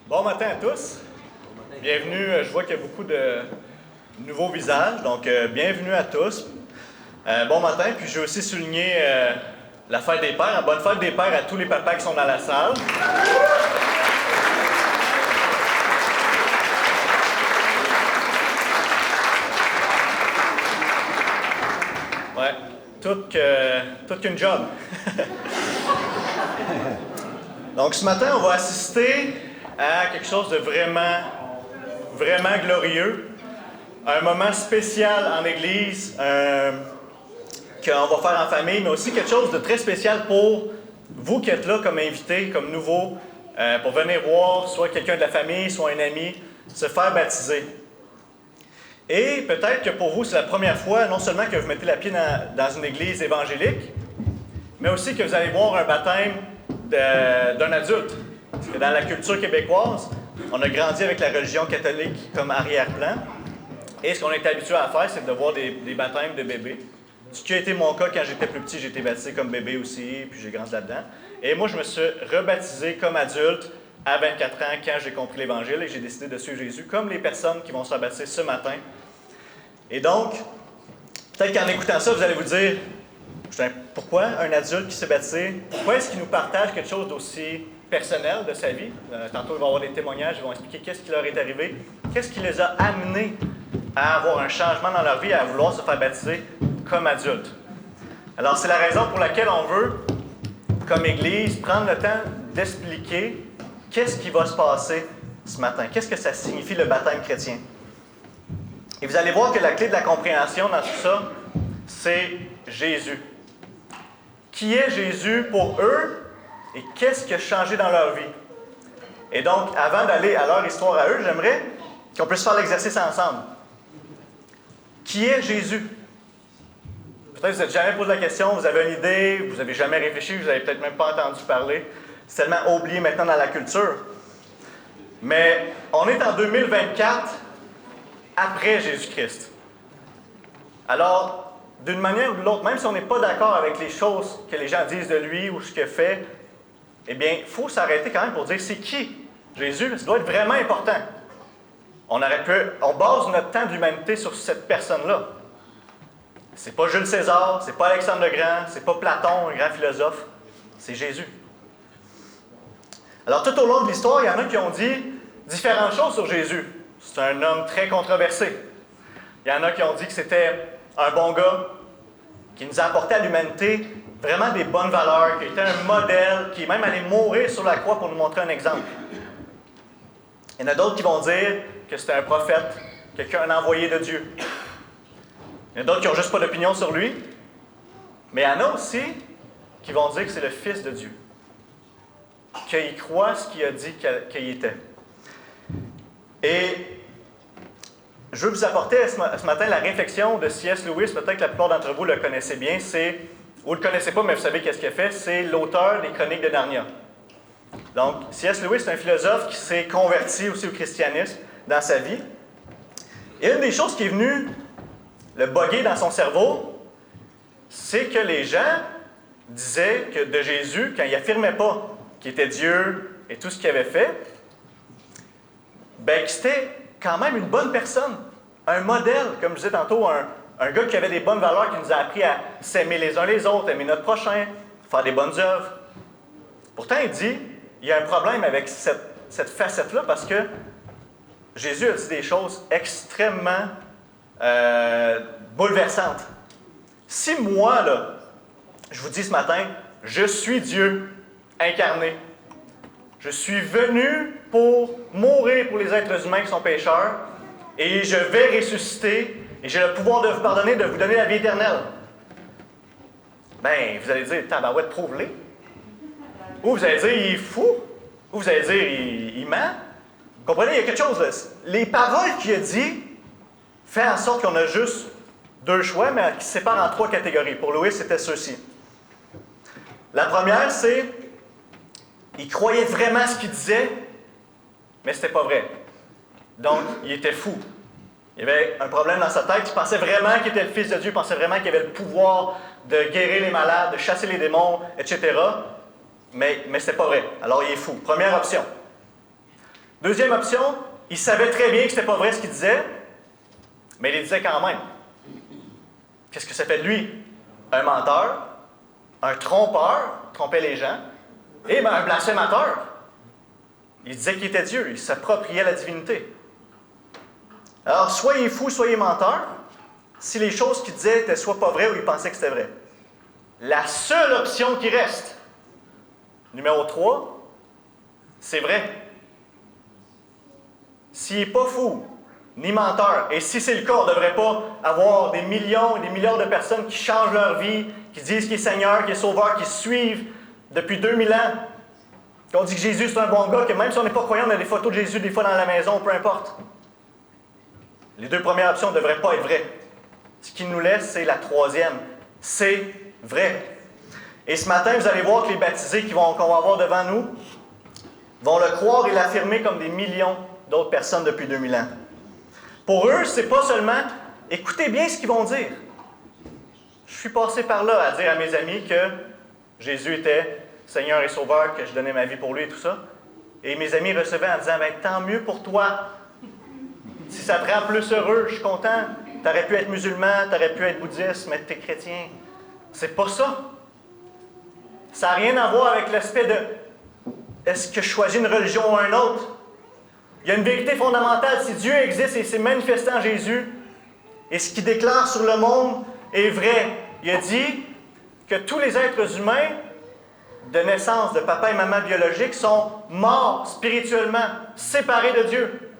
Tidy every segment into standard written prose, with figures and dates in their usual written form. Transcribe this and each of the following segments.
Bon matin à tous. Bienvenue. Je vois qu'il y a beaucoup de nouveaux visages, donc bienvenue à tous. Bon matin, puis je veux aussi souligner la fête des pères. Bonne fête des pères à tous les papas qui sont dans la salle. Ouais, tout qu'une job. Donc ce matin, on va assister à quelque chose de vraiment glorieux. Un moment spécial en Église qu'on va faire en famille, mais aussi quelque chose de très spécial pour vous qui êtes là comme invités, comme nouveaux, pour venir voir soit quelqu'un de la famille, soit un ami, se faire baptiser. Et peut-être que pour vous, c'est la première fois, non seulement que vous mettez la pied dans une église évangélique, mais aussi que vous allez voir un baptême d'un adulte. Parce que dans la culture québécoise, on a grandi avec la religion catholique comme arrière-plan. Et ce qu'on est habitué à faire, c'est de voir des baptêmes de bébés. Ce qui a été mon cas quand j'étais plus petit, j'ai été baptisé comme bébé aussi, puis j'ai grandi là-dedans. Et moi, je me suis rebaptisé comme adulte à 24 ans quand j'ai compris l'Évangile et j'ai décidé de suivre Jésus, comme les personnes qui vont se rebaptiser ce matin. Et donc, peut-être qu'en écoutant ça, vous allez vous dire, pourquoi un adulte qui s'est baptisé, pourquoi est-ce qu'il nous partage quelque chose d'aussi personnel de sa vie? Tantôt, il va y avoir des témoignages, ils vont expliquer qu'est-ce qui leur est arrivé, qu'est-ce qui les a amenés à avoir un changement dans leur vie, à vouloir se faire baptiser comme adultes. Alors, c'est la raison pour laquelle on veut, comme Église, prendre le temps d'expliquer qu'est-ce qui va se passer ce matin, qu'est-ce que ça signifie le baptême chrétien. Et vous allez voir que la clé de la compréhension dans tout ça, c'est Jésus. Qui est Jésus pour eux et qu'est-ce qui a changé dans leur vie? Et donc, avant d'aller à leur histoire à eux, j'aimerais qu'on puisse faire l'exercice ensemble. Qui est Jésus? Peut-être que vous n'avez jamais posé la question, vous avez une idée, vous n'avez jamais réfléchi, vous n'avez peut-être même pas entendu parler. C'est tellement oublié maintenant dans la culture. Mais on est en 2024 après Jésus-Christ. Alors, d'une manière ou de l'autre, même si on n'est pas d'accord avec les choses que les gens disent de lui ou ce qu'il fait, eh bien, il faut s'arrêter quand même pour dire c'est qui Jésus? Ça doit être vraiment important. On base notre temps d'humanité sur cette personne-là. C'est pas Jules César, c'est pas Alexandre le Grand, c'est pas Platon, un grand philosophe. C'est Jésus. Alors, tout au long de l'histoire, il y en a qui ont dit différentes choses sur Jésus. C'est un homme très controversé. Il y en a qui ont dit que c'était un bon gars, qui nous a apporté à l'humanité vraiment des bonnes valeurs, qui était un modèle, qui est même allé mourir sur la croix pour nous montrer un exemple. Il y en a d'autres qui vont dire que c'était un prophète, un envoyé de Dieu. Il y en a d'autres qui n'ont juste pas d'opinion sur lui. Mais il y en a aussi qui vont dire que c'est le Fils de Dieu. Qu'il croit ce qu'il a dit qu'il était. Et je veux vous apporter ce matin la réflexion de C.S. Lewis. Peut-être que la plupart d'entre vous le connaissez bien. Vous ne le connaissez pas, mais vous savez qu'est-ce qu'il a fait. C'est l'auteur des Chroniques de Narnia. Donc, C.S. Lewis est un philosophe qui s'est converti aussi au christianisme dans sa vie. Et une des choses qui est venue le bugger dans son cerveau, c'est que les gens disaient que de Jésus, quand il n'affirmait pas qu'il était Dieu et tout ce qu'il avait fait, que c'était quand même une bonne personne, un modèle, comme je disais tantôt, un gars qui avait des bonnes valeurs, qui nous a appris à s'aimer les uns les autres, aimer notre prochain, faire des bonnes œuvres. Pourtant, il dit, il y a un problème avec cette facette-là parce que Jésus a dit des choses extrêmement bouleversantes. Si moi, là, je vous dis ce matin, je suis Dieu incarné, je suis venu pour mourir pour les êtres humains qui sont pécheurs, et je vais ressusciter, et j'ai le pouvoir de vous pardonner, de vous donner la vie éternelle. Vous allez dire, tabarouette, prouve-les. Ou vous allez dire, il est fou. Ou vous allez dire, il ment. Vous comprenez, il y a quelque chose là. Les paroles qu'il a dit font en sorte qu'on a juste deux choix, mais qui se séparent en trois catégories. Pour Louis, c'était ceux-ci. La première, c'est il croyait vraiment ce qu'il disait, mais ce n'était pas vrai. Donc, il était fou. Il y avait un problème dans sa tête. Il pensait vraiment qu'il était le Fils de Dieu. Il pensait vraiment qu'il avait le pouvoir de guérir les malades, de chasser les démons, etc. Mais ce n'était pas vrai. Alors, il est fou. Première option. Deuxième option, il savait très bien que ce n'était pas vrai ce qu'il disait, mais il le disait quand même. Qu'est-ce que ça fait de lui? Un menteur, un trompeur, trompait les gens, et un blasphémateur. Il disait qu'il était Dieu, il s'appropriait la divinité. Alors, soit il est fou, soit il est menteur, si les choses qu'il disait étaient soit pas vraies ou il pensait que c'était vrai. La seule option qui reste, numéro 3, c'est vrai. S'il n'est pas fou, ni menteur, et si c'est le cas, on ne devrait pas avoir des millions et des milliards de personnes qui changent leur vie, qui disent qu'il est Seigneur, qu'il est Sauveur, qui suivent depuis 2000 ans, qu'on dit que Jésus c'est un bon gars, que même si on n'est pas croyant, on a des photos de Jésus des fois dans la maison, peu importe. Les deux premières options ne devraient pas être vraies. Ce qui nous laisse, c'est la troisième. C'est vrai. Et ce matin, vous allez voir que les baptisés qu'on va avoir devant nous vont le croire et l'affirmer comme des millions d'autres personnes depuis 2000 ans. Pour eux, c'est pas seulement « écoutez bien ce qu'ils vont dire ». Je suis passé par là à dire à mes amis que Jésus était Seigneur et Sauveur, que je donnais ma vie pour lui et tout ça. Et mes amis recevaient en disant « tant mieux pour toi. Si ça te rend plus heureux, je suis content. Tu aurais pu être musulman, tu aurais pu être bouddhiste, mais tu es chrétien. » C'est pas ça. Ça n'a rien à voir avec l'aspect de est-ce que je choisis une religion ou un autre. Il y a une vérité fondamentale. Si Dieu existe et s'est manifesté en Jésus, et ce qu'il déclare sur le monde est vrai. Il a dit que tous les êtres humains de naissance, de papa et maman biologiques, sont morts spirituellement, séparés de Dieu.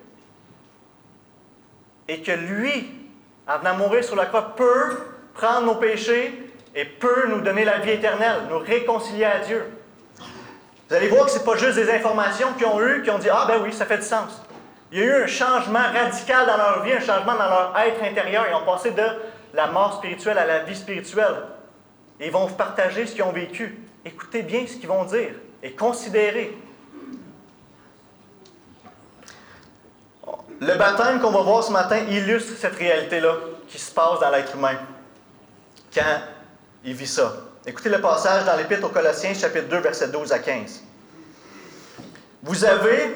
Et que lui, en venant mourir sur la croix, peut prendre nos péchés et peut nous donner la vie éternelle, nous réconcilier à Dieu. Vous allez voir que ce n'est pas juste des informations qu'ils ont eues, qui ont dit « Ah ben oui, ça fait du sens ». Il y a eu un changement radical dans leur vie, un changement dans leur être intérieur. Ils ont passé de la mort spirituelle à la vie spirituelle. Et ils vont vous partager ce qu'ils ont vécu. Écoutez bien ce qu'ils vont dire et considérez. Le baptême qu'on va voir ce matin illustre cette réalité-là qui se passe dans l'être humain quand il vit ça. Écoutez le passage dans l'Épître aux Colossiens, chapitre 2, versets 12 à 15. Vous avez,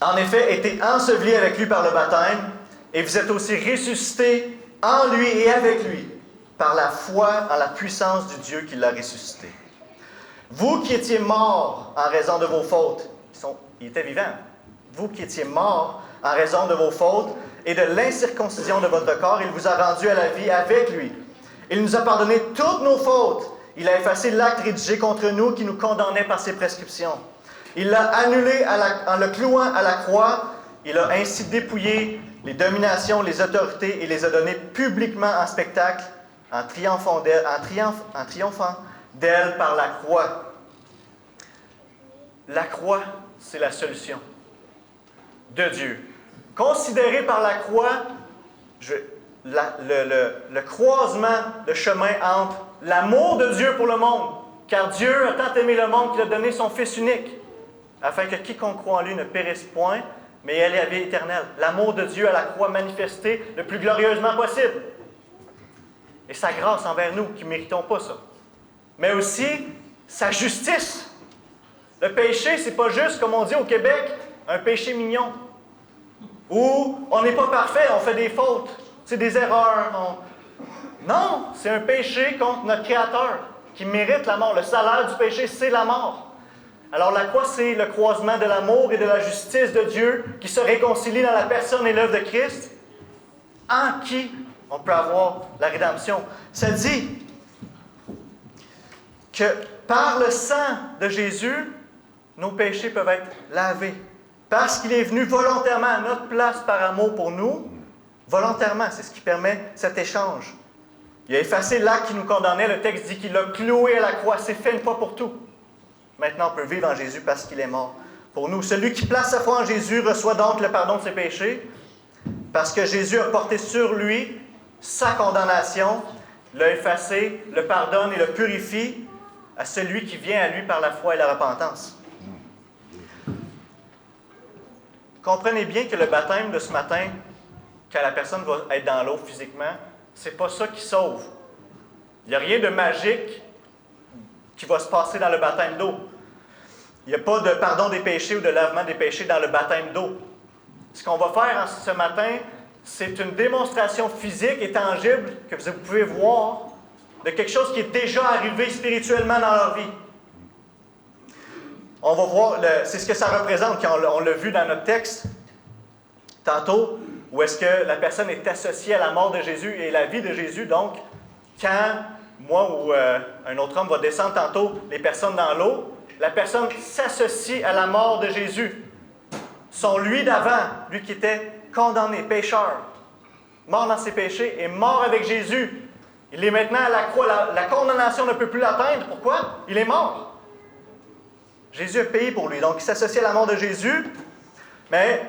en effet, été ensevelis avec lui par le baptême, et vous êtes aussi ressuscités en lui et avec lui, par la foi en la puissance du Dieu qui l'a ressuscité. Vous qui étiez morts en raison de vos fautes, il était vivant, vous qui étiez morts en raison de vos fautes et de l'incirconcision de votre corps, il vous a rendu à la vie avec lui. Il nous a pardonné toutes nos fautes. Il a effacé l'acte rédigé contre nous qui nous condamnait par ses prescriptions. Il l'a annulé en le clouant à la croix. Il a ainsi dépouillé les dominations, les autorités et les a données publiquement en spectacle en triomphant d'elle par la croix. La croix, c'est la solution de Dieu. Considéré par la croix, le croisement de chemin entre l'amour de Dieu pour le monde, car Dieu a tant aimé le monde qu'il a donné son Fils unique, afin que quiconque croit en lui ne périsse point, mais ait la vie éternelle. L'amour de Dieu à la croix manifesté le plus glorieusement possible. Et sa grâce envers nous, qui ne méritons pas ça. Mais aussi, sa justice. Le péché, c'est pas juste, comme on dit au Québec, un péché mignon. Où on n'est pas parfait, on fait des fautes, c'est des erreurs. Non, c'est un péché contre notre Créateur, qui mérite la mort. Le salaire du péché, c'est la mort. Alors la croix, c'est le croisement de l'amour et de la justice de Dieu qui se réconcilie dans la personne et l'œuvre de Christ, en qui on peut avoir la rédemption. Ça dit que par le sang de Jésus, nos péchés peuvent être lavés. Parce qu'il est venu volontairement à notre place par amour pour nous, volontairement, c'est ce qui permet cet échange. Il a effacé l'acte qui nous condamnait. Le texte dit qu'il l'a cloué à la croix. C'est fait une fois pour tout. Maintenant, on peut vivre en Jésus parce qu'il est mort pour nous. Celui qui place sa foi en Jésus reçoit donc le pardon de ses péchés parce que Jésus a porté sur lui sa condamnation, l'a effacé, le pardonne et le purifie à celui qui vient à lui par la foi et la repentance. Comprenez bien que le baptême de ce matin, quand la personne va être dans l'eau physiquement, c'est pas ça qui sauve. Il n'y a rien de magique qui va se passer dans le baptême d'eau. Il n'y a pas de pardon des péchés ou de lavement des péchés dans le baptême d'eau. Ce qu'on va faire ce matin, c'est une démonstration physique et tangible que vous pouvez voir de quelque chose qui est déjà arrivé spirituellement dans leur vie. On va voir, c'est ce que ça représente quand on l'a vu dans notre texte tantôt, où est-ce que la personne est associée à la mort de Jésus et la vie de Jésus. Donc, quand moi ou un autre homme va descendre tantôt les personnes dans l'eau, la personne s'associe à la mort de Jésus. Son lui d'avant, lui qui était condamné, pécheur, mort dans ses péchés, est mort avec Jésus. Il est maintenant à la croix. La condamnation ne peut plus l'atteindre. Pourquoi? Il est mort. Jésus a payé pour lui. Donc, il s'associe à la mort de Jésus. Mais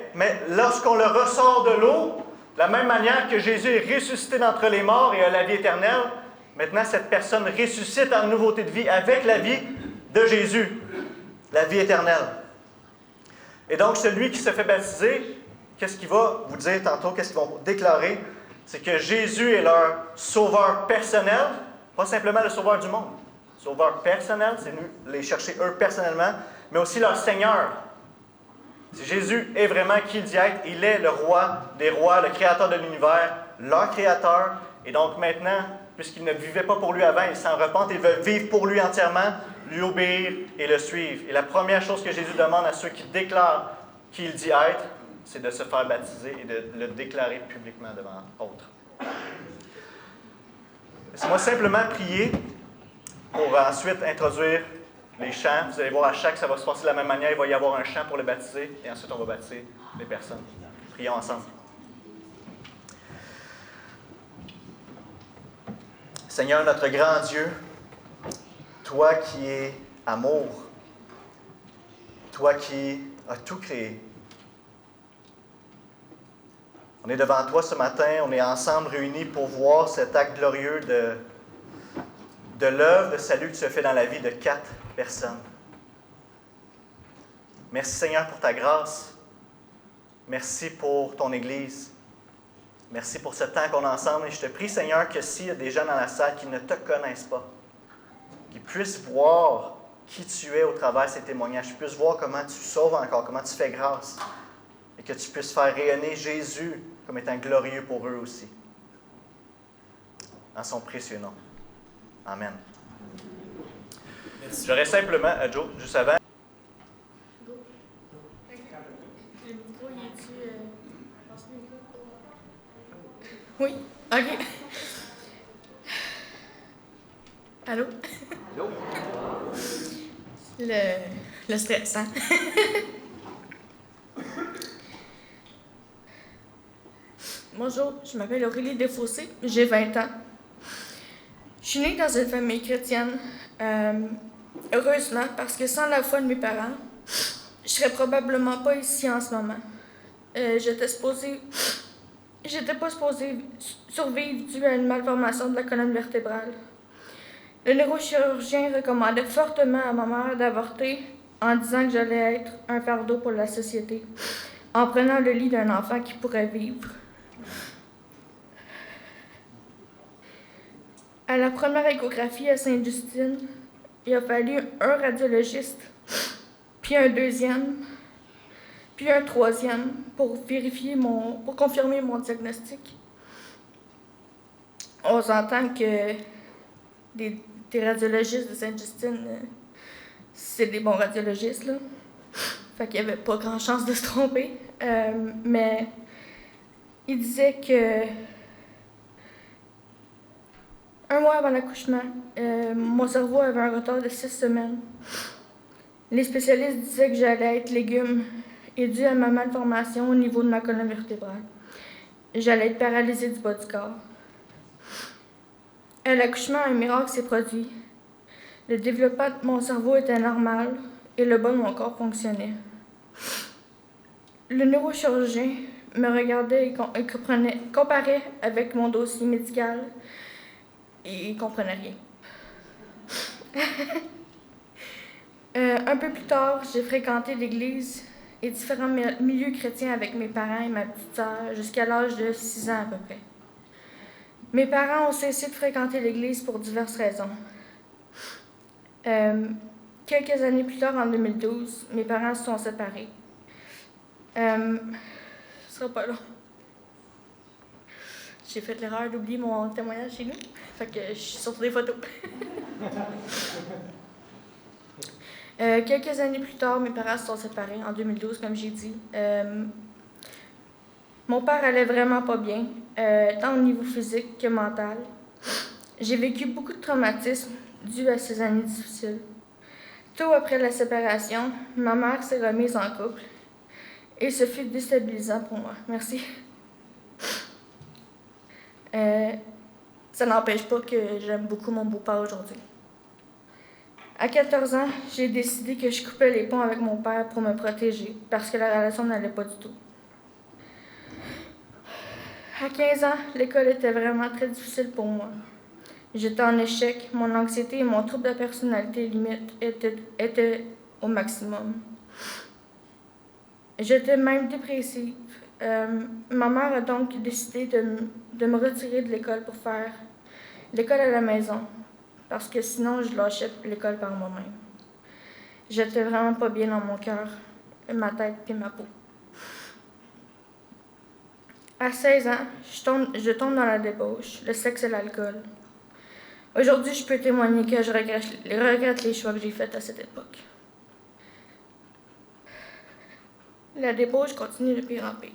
lorsqu'on le ressort de l'eau, de la même manière que Jésus est ressuscité d'entre les morts et a la vie éternelle, maintenant, cette personne ressuscite en nouveauté de vie avec la vie de Jésus, la vie éternelle. Et donc, celui qui se fait baptiser, qu'est-ce qu'il va vous dire tantôt, qu'est-ce qu'ils vont déclarer? C'est que Jésus est leur sauveur personnel, pas simplement le sauveur du monde. Sauveur personnel, c'est nous les chercher eux personnellement, mais aussi leur Seigneur. Si Jésus est vraiment qui il dit être, il est le roi des rois, le créateur de l'univers, leur créateur. Et donc maintenant, puisqu'il ne vivait pas pour lui avant, il s'en repent et veut vivre pour lui entièrement, lui obéir et le suivre. Et la première chose que Jésus demande à ceux qui déclarent qui il dit être, c'est de se faire baptiser et de le déclarer publiquement devant autres. Laissez-moi simplement prier pour ensuite introduire les chants. Vous allez voir, à chaque, ça va se passer de la même manière. Il va y avoir un chant pour le baptiser et ensuite on va baptiser les personnes. Prions ensemble. Seigneur, notre grand Dieu, toi qui es amour, toi qui as tout créé, on est devant toi ce matin, on est ensemble réunis pour voir cet acte glorieux de l'œuvre de salut qui se fait dans la vie de 4 personnes. Merci Seigneur pour ta grâce. Merci pour ton Église. Merci pour ce temps qu'on a ensemble. Et je te prie Seigneur que s'il y a des gens dans la salle qui ne te connaissent pas, qu'ils puissent voir qui tu es au travers de ces témoignages, qu'ils puissent voir comment tu sauves encore, comment tu fais grâce. Et que tu puisses faire rayonner Jésus comme étant glorieux pour eux aussi. En son précieux nom. Amen. Merci. J'aurais simplement, Joe, juste avant. Le micro, il est-tu... Oui, OK. Allô? Allô? Le stress, hein? Bonjour, je m'appelle Aurélie Desfossés, j'ai 20 ans. Je suis née dans une famille chrétienne, heureusement, parce que sans la foi de mes parents, je serais probablement pas ici en ce moment. J'étais pas supposée survivre dû à une malformation de la colonne vertébrale. Le neurochirurgien recommandait fortement à ma mère d'avorter en disant que j'allais être un fardeau pour la société, en prenant le lit d'un enfant qui pourrait vivre. À la première échographie à Sainte-Justine, il a fallu un radiologiste, puis un deuxième, puis un troisième pour confirmer mon diagnostic. On s'entend que des radiologistes de Sainte-Justine, c'est des bons radiologistes, là. Fait qu'il n'y avait pas grand chance de se tromper. Mais il disait que un mois avant l'accouchement, mon cerveau avait un retard de 6 semaines. Les spécialistes disaient que j'allais être légume et dû à ma malformation au niveau de ma colonne vertébrale. J'allais être paralysée du bas du corps. À l'accouchement, un miracle s'est produit. Le développement de mon cerveau était normal et le bas de mon corps fonctionnait. Le neurochirurgien me regardait et comparait avec mon dossier médical et il ne comprenait rien. Un peu plus tard, j'ai fréquenté l'église et différents milieux chrétiens avec mes parents et ma petite sœur jusqu'à l'âge de 6 ans à peu près. Mes parents ont cessé de fréquenter l'église pour diverses raisons. Quelques années plus tard, en 2012, mes parents se sont séparés. Ce sera pas long. J'ai fait l'erreur d'oublier mon témoignage chez nous. Fait que je suis sur des photos. Quelques années plus tard, mes parents se sont séparés, en 2012, comme j'ai dit. Mon père allait vraiment pas bien, tant au niveau physique que mental. J'ai vécu beaucoup de traumatismes dus à ces années difficiles. Tôt après la séparation, ma mère s'est remise en couple et ce fut déstabilisant pour moi. Merci. Ça n'empêche pas que j'aime beaucoup mon beau-père aujourd'hui. À 14 ans, j'ai décidé que je coupais les ponts avec mon père pour me protéger, parce que la relation n'allait pas du tout. À 15 ans, l'école était vraiment très difficile pour moi. J'étais en échec, mon anxiété et mon trouble de personnalité limite étaient au maximum. J'étais même dépressive. Ma mère a donc décidé de me retirer de l'école pour faire l'école à la maison, parce que sinon je lâchais l'école par moi-même. J'étais vraiment pas bien dans mon cœur, ma tête et ma peau. À 16 ans, je tombe dans la débauche, le sexe et l'alcool. Aujourd'hui, je peux témoigner que je regrette les choix que j'ai faits à cette époque. La débauche continue de pire en pire.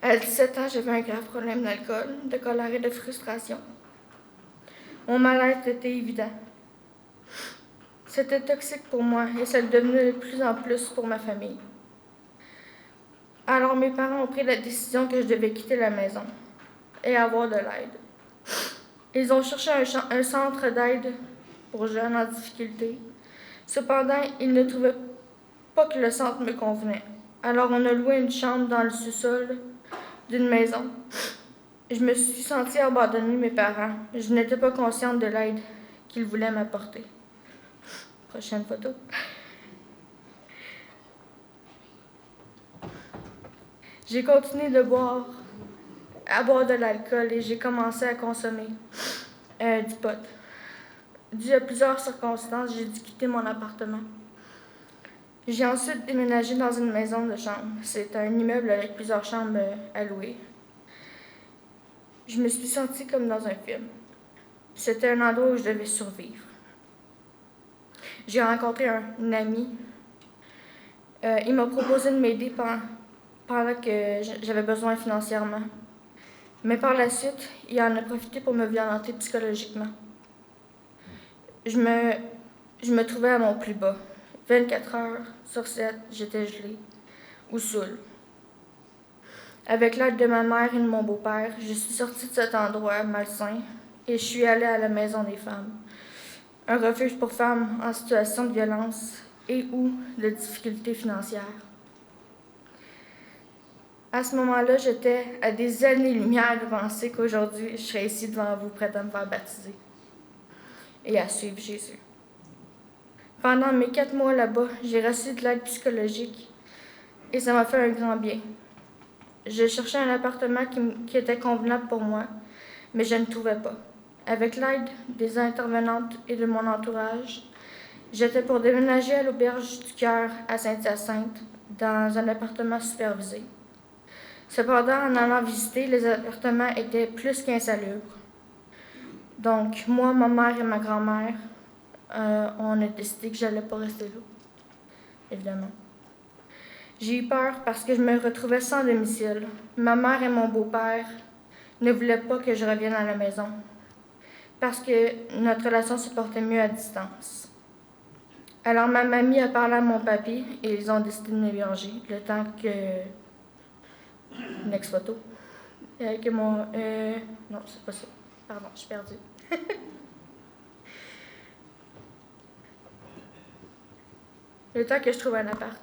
À 17 ans, j'avais un grave problème d'alcool, de colère et de frustration. Mon mal-être était évident. C'était toxique pour moi et ça le devenait de plus en plus pour ma famille. Alors mes parents ont pris la décision que je devais quitter la maison et avoir de l'aide. Ils ont cherché un centre d'aide pour jeunes en difficulté. Cependant, ils ne trouvaient pas que le centre me convenait. Alors on a loué une chambre dans le sous-sol d'une maison. Je me suis sentie abandonnée de mes parents. Je n'étais pas consciente de l'aide qu'ils voulaient m'apporter. Prochaine photo. J'ai continué à boire de l'alcool et j'ai commencé à consommer du pot. Dû à plusieurs circonstances, j'ai dû quitter mon appartement. J'ai ensuite déménagé dans une maison de chambre. C'est un immeuble avec plusieurs chambres à louer. Je me suis sentie comme dans un film. C'était un endroit où je devais survivre. J'ai rencontré un ami. Il m'a proposé de m'aider pendant que j'avais besoin financièrement. Mais par la suite, il en a profité pour me violenter psychologiquement. Je me trouvais à mon plus bas. 24 heures sur 7, j'étais gelée ou saoule. Avec l'aide de ma mère et de mon beau-père, je suis sortie de cet endroit malsain et je suis allée à la Maison des femmes, un refuge pour femmes en situation de violence et ou de difficultés financières. À ce moment-là, j'étais à des années-lumière de penser qu'aujourd'hui, je serais ici devant vous, prête à me faire baptiser et à suivre Jésus. Pendant mes 4 mois là-bas, j'ai reçu de l'aide psychologique et ça m'a fait un grand bien. Je cherchais un appartement qui était convenable pour moi, mais je ne trouvais pas. Avec l'aide des intervenantes et de mon entourage, j'étais pour déménager à l'Auberge du Cœur à Saint-Hyacinthe, dans un appartement supervisé. Cependant, en allant visiter, les appartements étaient plus qu'insalubres. Donc, moi, ma mère et ma grand-mère, on a décidé que je n'allais pas rester là, évidemment. J'ai eu peur parce que je me retrouvais sans domicile. Ma mère et mon beau-père ne voulaient pas que je revienne à la maison parce que notre relation se portait mieux à distance. Alors ma mamie a parlé à mon papy et ils ont décidé de m'héberger le temps que... Next photo. Que mon... Non, c'est pas ça. Pardon, je suis perdue. Le temps que je trouve un appart.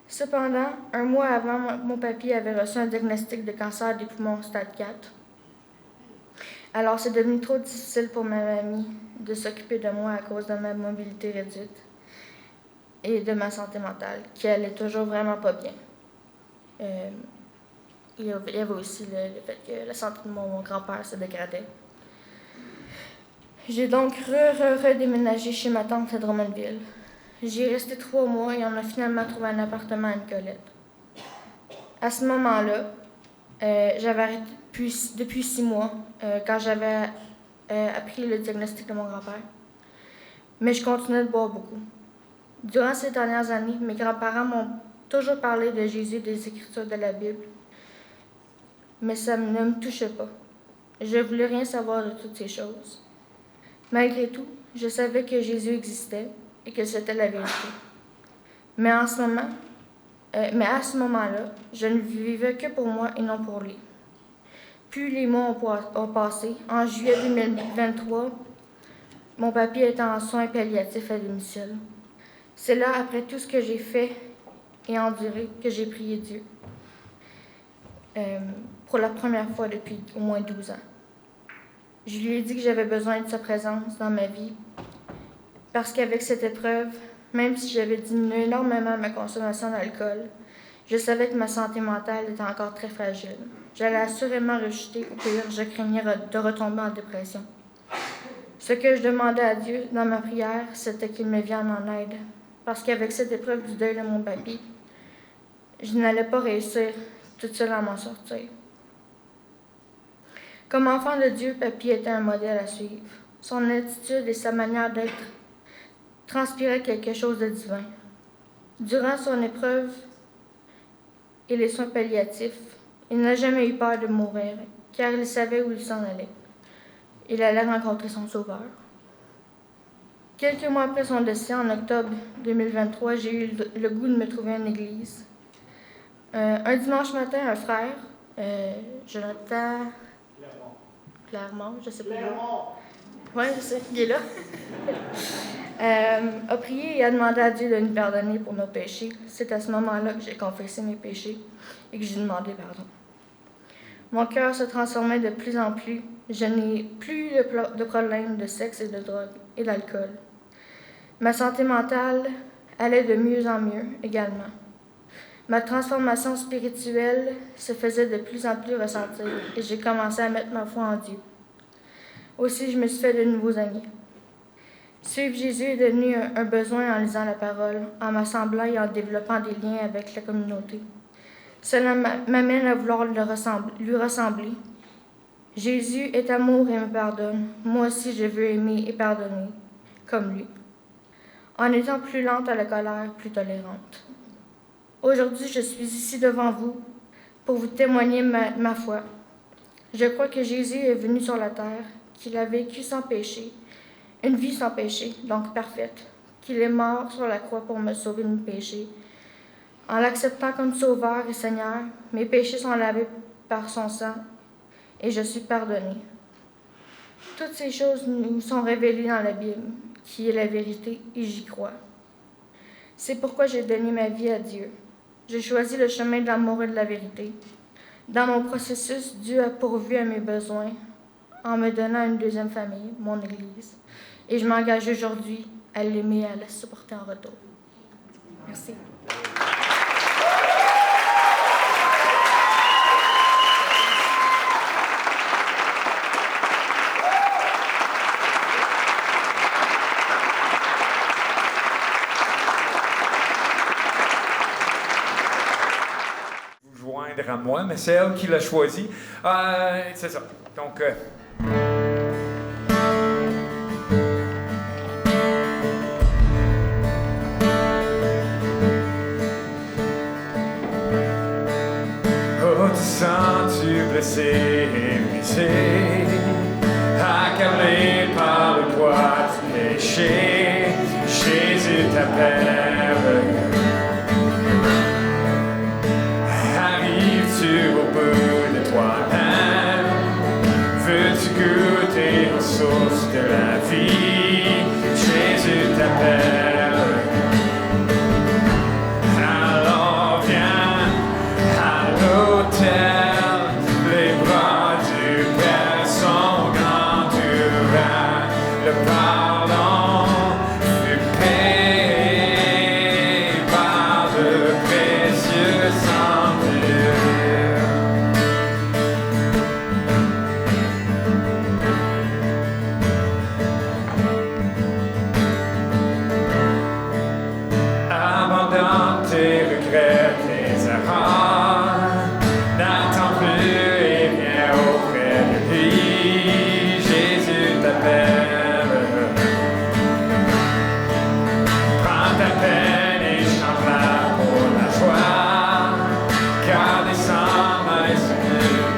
Cependant, un mois avant, mon papy avait reçu un diagnostic de cancer des poumons stade 4. Alors, c'est devenu trop difficile pour ma mamie de s'occuper de moi à cause de ma mobilité réduite et de ma santé mentale, qui allait toujours vraiment pas bien. Il y avait aussi le fait que la santé de mon grand-père se dégradait. J'ai donc redéménagé chez ma tante à Drummondville. J'y ai resté 3 mois et on a finalement trouvé un appartement à Nicolette. À ce moment-là, j'avais arrêté depuis 6 mois quand j'avais appris le diagnostic de mon grand-père. Mais je continuais de boire beaucoup. Durant ces dernières années, mes grands-parents m'ont toujours parlé de Jésus et des Écritures de la Bible. Mais ça ne me touchait pas. Je ne voulais rien savoir de toutes ces choses. Malgré tout, je savais que Jésus existait et que c'était la vérité. Mais à ce moment-là, je ne vivais que pour moi et non pour lui. Plus les mois ont passé, en juillet 2023, mon papy était en soins palliatifs à domicile. C'est là, après tout ce que j'ai fait et enduré, que j'ai prié Dieu. Pour la première fois depuis au moins 12 ans. Je lui ai dit que j'avais besoin de sa présence dans ma vie, parce qu'avec cette épreuve, même si j'avais diminué énormément ma consommation d'alcool, je savais que ma santé mentale était encore très fragile. J'allais assurément rechuter, au pire, je craignais de retomber en dépression. Ce que je demandais à Dieu dans ma prière, c'était qu'il me vienne en aide, parce qu'avec cette épreuve du deuil de mon papy, je n'allais pas réussir toute seule à m'en sortir. Comme enfant de Dieu, papy était un modèle à suivre. Son attitude et sa manière d'être transpiraient quelque chose de divin. Durant son épreuve et les soins palliatifs, il n'a jamais eu peur de mourir, car il savait où il s'en allait. Il allait rencontrer son Sauveur. Quelques mois après son décès, en octobre 2023, j'ai eu le goût de me trouver en église. Un dimanche matin, un frère, Jonathan Clermont, je sais pas. Oui, je sais, il est là. A prié et a demandé à Dieu de nous pardonner pour nos péchés. C'est à ce moment-là que j'ai confessé mes péchés et que j'ai demandé pardon. Mon cœur se transformait de plus en plus. Je n'ai plus de problèmes de sexe et de drogue et d'alcool. Ma santé mentale allait de mieux en mieux également. Ma transformation spirituelle se faisait de plus en plus ressentir et j'ai commencé à mettre ma foi en Dieu. Aussi, je me suis fait de nouveaux amis. Suivre Jésus est devenu un besoin en lisant la parole, en m'assemblant et en développant des liens avec la communauté. Cela m'amène à vouloir lui ressembler. Jésus est amour et me pardonne. Moi aussi, je veux aimer et pardonner, comme lui. En étant plus lente à la colère, plus tolérante. Aujourd'hui, je suis ici devant vous pour vous témoigner ma foi. Je crois que Jésus est venu sur la terre, qu'il a vécu sans péché, une vie sans péché, donc parfaite, qu'il est mort sur la croix pour me sauver de mes péchés. En l'acceptant comme Sauveur et Seigneur, mes péchés sont lavés par son sang et je suis pardonnée. Toutes ces choses nous sont révélées dans la Bible, qui est la vérité, et j'y crois. C'est pourquoi j'ai donné ma vie à Dieu. J'ai choisi le chemin de l'amour et de la vérité. Dans mon processus, Dieu a pourvu à mes besoins en me donnant une deuxième famille, mon Église. Et je m'engage aujourd'hui à l'aimer et à la supporter en retour. Merci. À moi, mais c'est elle qui l'a choisi. C'est ça. Donc, oh, te sens-tu blessé et brisé, accablé par le poids du péché, Jésus t'appelle. Au bout de toi-même, veux-tu goûter aux sources de la vie? Jésus t'appelle. Alors viens à l'autel, les bras du Père sont grands ouverts, le pardon fut payé. tes regrets, tes erreurs. N'attends plus et viens auprès de lui. Jésus t'appelle. Prends ta peine et chante-la pour la joie. Car des cendres et de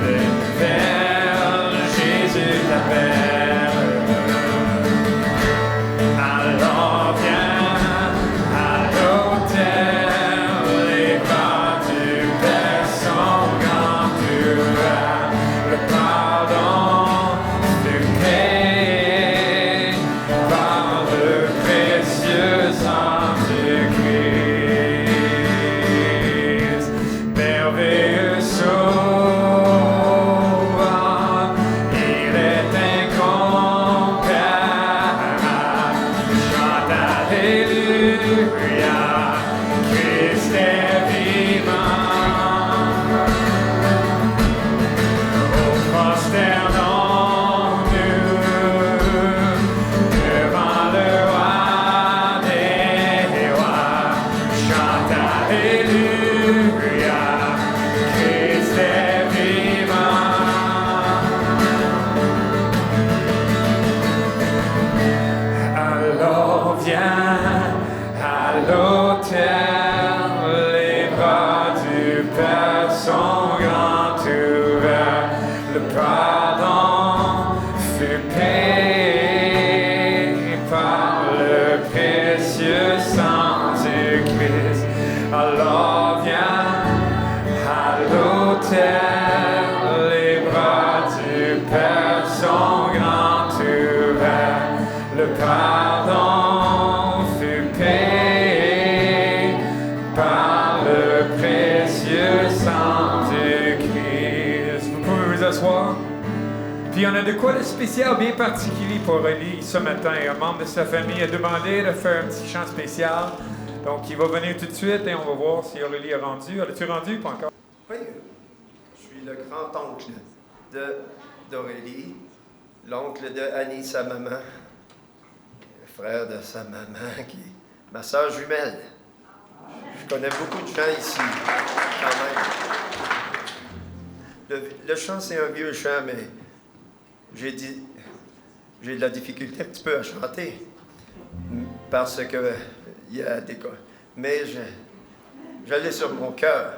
nouvelles, Jésus t'appelle. Alors viens à l'autel, les bras du Père sont grands ouverts. Le pardon fut payé par le précieux sang du Christ. Merveilleux sauveur, il est incomparable. Chante Alléluia, Christ est vivant. Oh, prosternons-nous devant le roi des rois. Chante Alléluia, Christ est vivant. Alors viens à l'autel, les bras du Père sont grands ouverts. Le pardon fut payé par le précieux sang du Christ. Alors viens à l'autel, les bras du Père sont grands ouverts. Le pardon fut payé par le précieux sang du Christ. Vous pouvez vous asseoir. Puis on a de quoi de spécial bien particulier pour Aurélie ce matin. Un membre de sa famille a demandé de faire un petit chant spécial. Donc il va venir tout de suite et on va voir si Aurélie est rendue. As-tu rendu ou pas encore? Oui, je suis le grand-oncle d'Aurélie, l'oncle de Annie, sa maman, le frère de sa maman, qui est ma sœur jumelle. Je connais beaucoup de gens ici, quand même. Le chant, c'est un vieux chant, mais j'ai de la difficulté un petit peu à chanter, parce que il y a des cas. Mais je l'ai sur mon cœur.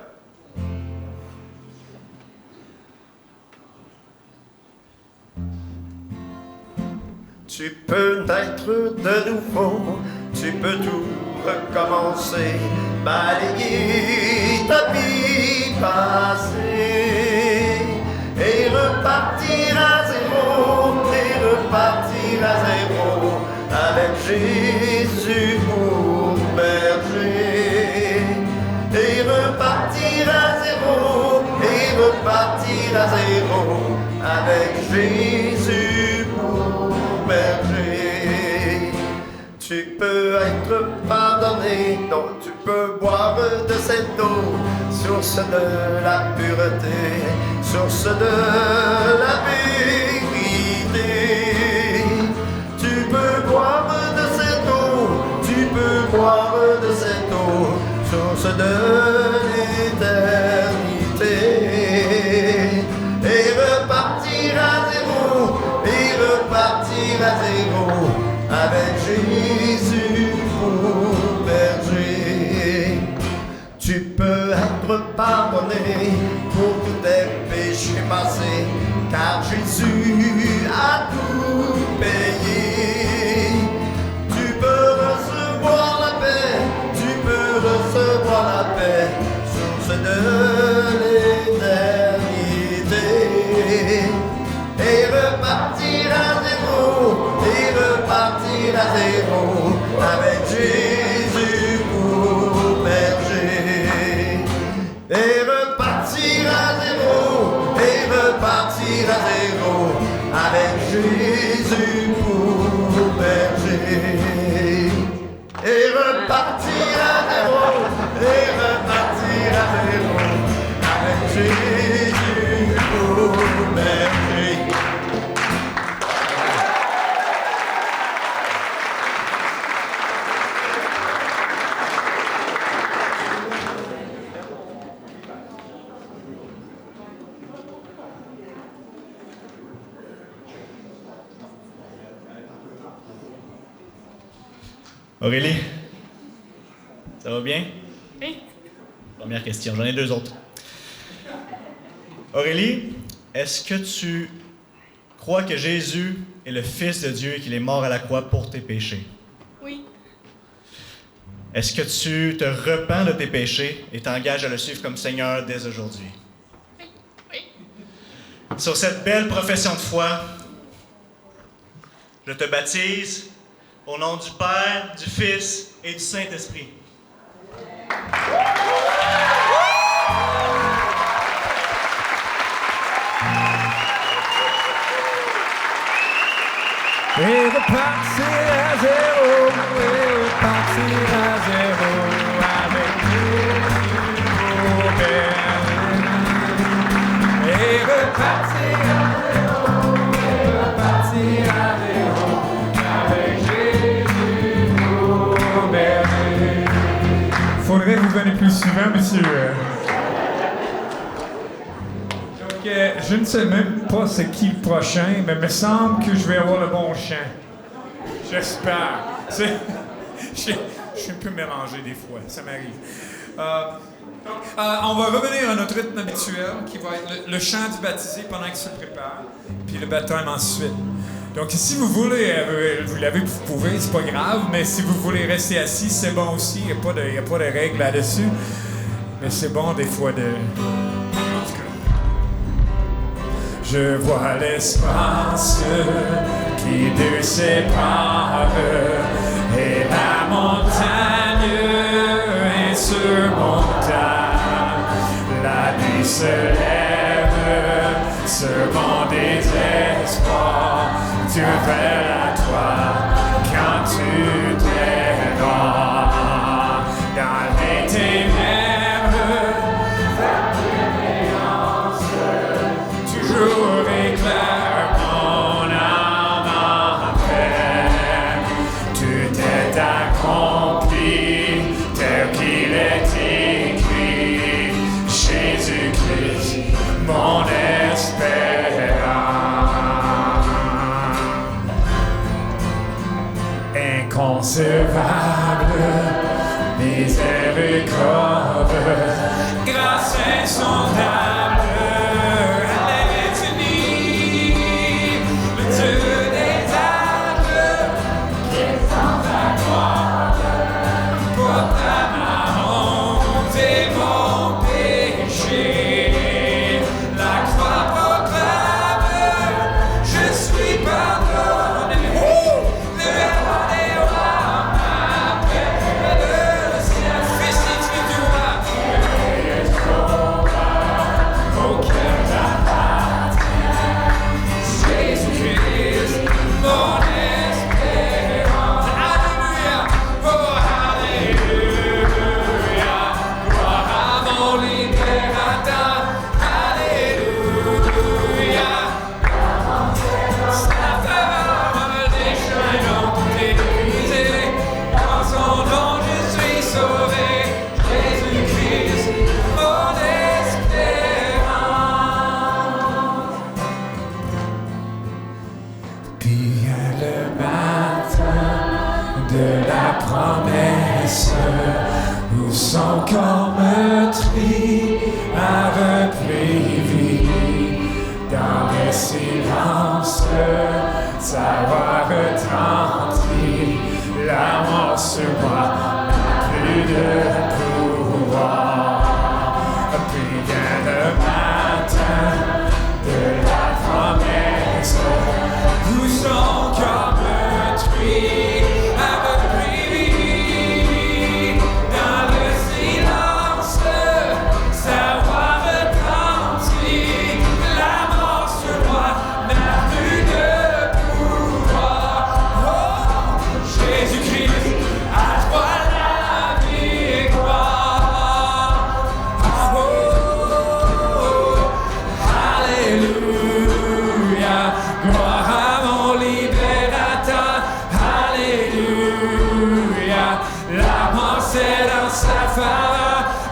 Tu peux naître de nouveau, tu peux tout recommencer, balayer ta vie passée et repartir à zéro, avec Jésus pour berger. Et repartir à zéro, avec Jésus pour berger. Tu peux être pardonné, donc tu peux boire de cette eau, source de la pureté, source de la vérité. Tu peux boire de cette eau, source de l'éternité. Et repartir à zéro, avec Jésus pour berger. Tu peux être pardonné pour tous tes péchés passés, car Jésus a tout payé. Tu peux recevoir la paix, source de l'éternité. Et repartir à zéro, avec Jésus pour berger. Et repartir à zéro, avec Jésus pour berger. Et repartir à zéro, Aurélie, ça va bien? Oui. Première question, j'en ai 2 autres. Aurélie, est-ce que tu crois que Jésus est le Fils de Dieu et qu'il est mort à la croix pour tes péchés? Oui. Est-ce que tu te repens de tes péchés et t'engages à le suivre comme Seigneur dès aujourd'hui? Oui. Oui. Sur cette belle profession de foi, je te baptise au nom du Père, du Fils et du Saint-Esprit. Et repartir à zéro, et repartir à zéro, avec Jésus au Berlin. Et repartir à zéro, et repartir à zéro, avec Jésus au Berlin. Faudrait vous venir plus souvent, monsieur. Je ne sais même pas c'est qui le prochain, mais il me semble que je vais avoir le bon chant. J'espère. Je suis un peu mélangé des fois, ça m'arrive. On va revenir à notre rythme habituel, qui va être le chant du baptisé pendant qu'il se prépare, puis le baptême ensuite. Donc, si vous voulez, vous l'avez, vous pouvez, c'est pas grave, mais si vous voulez rester assis, c'est bon aussi, il n'y a pas de règle là-dessus. Mais c'est bon des fois de... Je vois l'espace qui nous sépare et la montagne insurmontable. La nuit se lève sur mon désespoir. Tu vers à toi quand tu t'es noir dans les ténèbres. Toujours éclaire mon âme en paix. Tout est accompli tel qu'il est écrit. Jésus-Christ, mon espérance. Inconcevable, miséricorde, grâce insondable. Où son corps meurtri a repris vie dans le silence, sa voix retentit. La mort sur moi n'a plus de pouvoir. Puis vient le matin de la promesse où son corps meurtri a repris.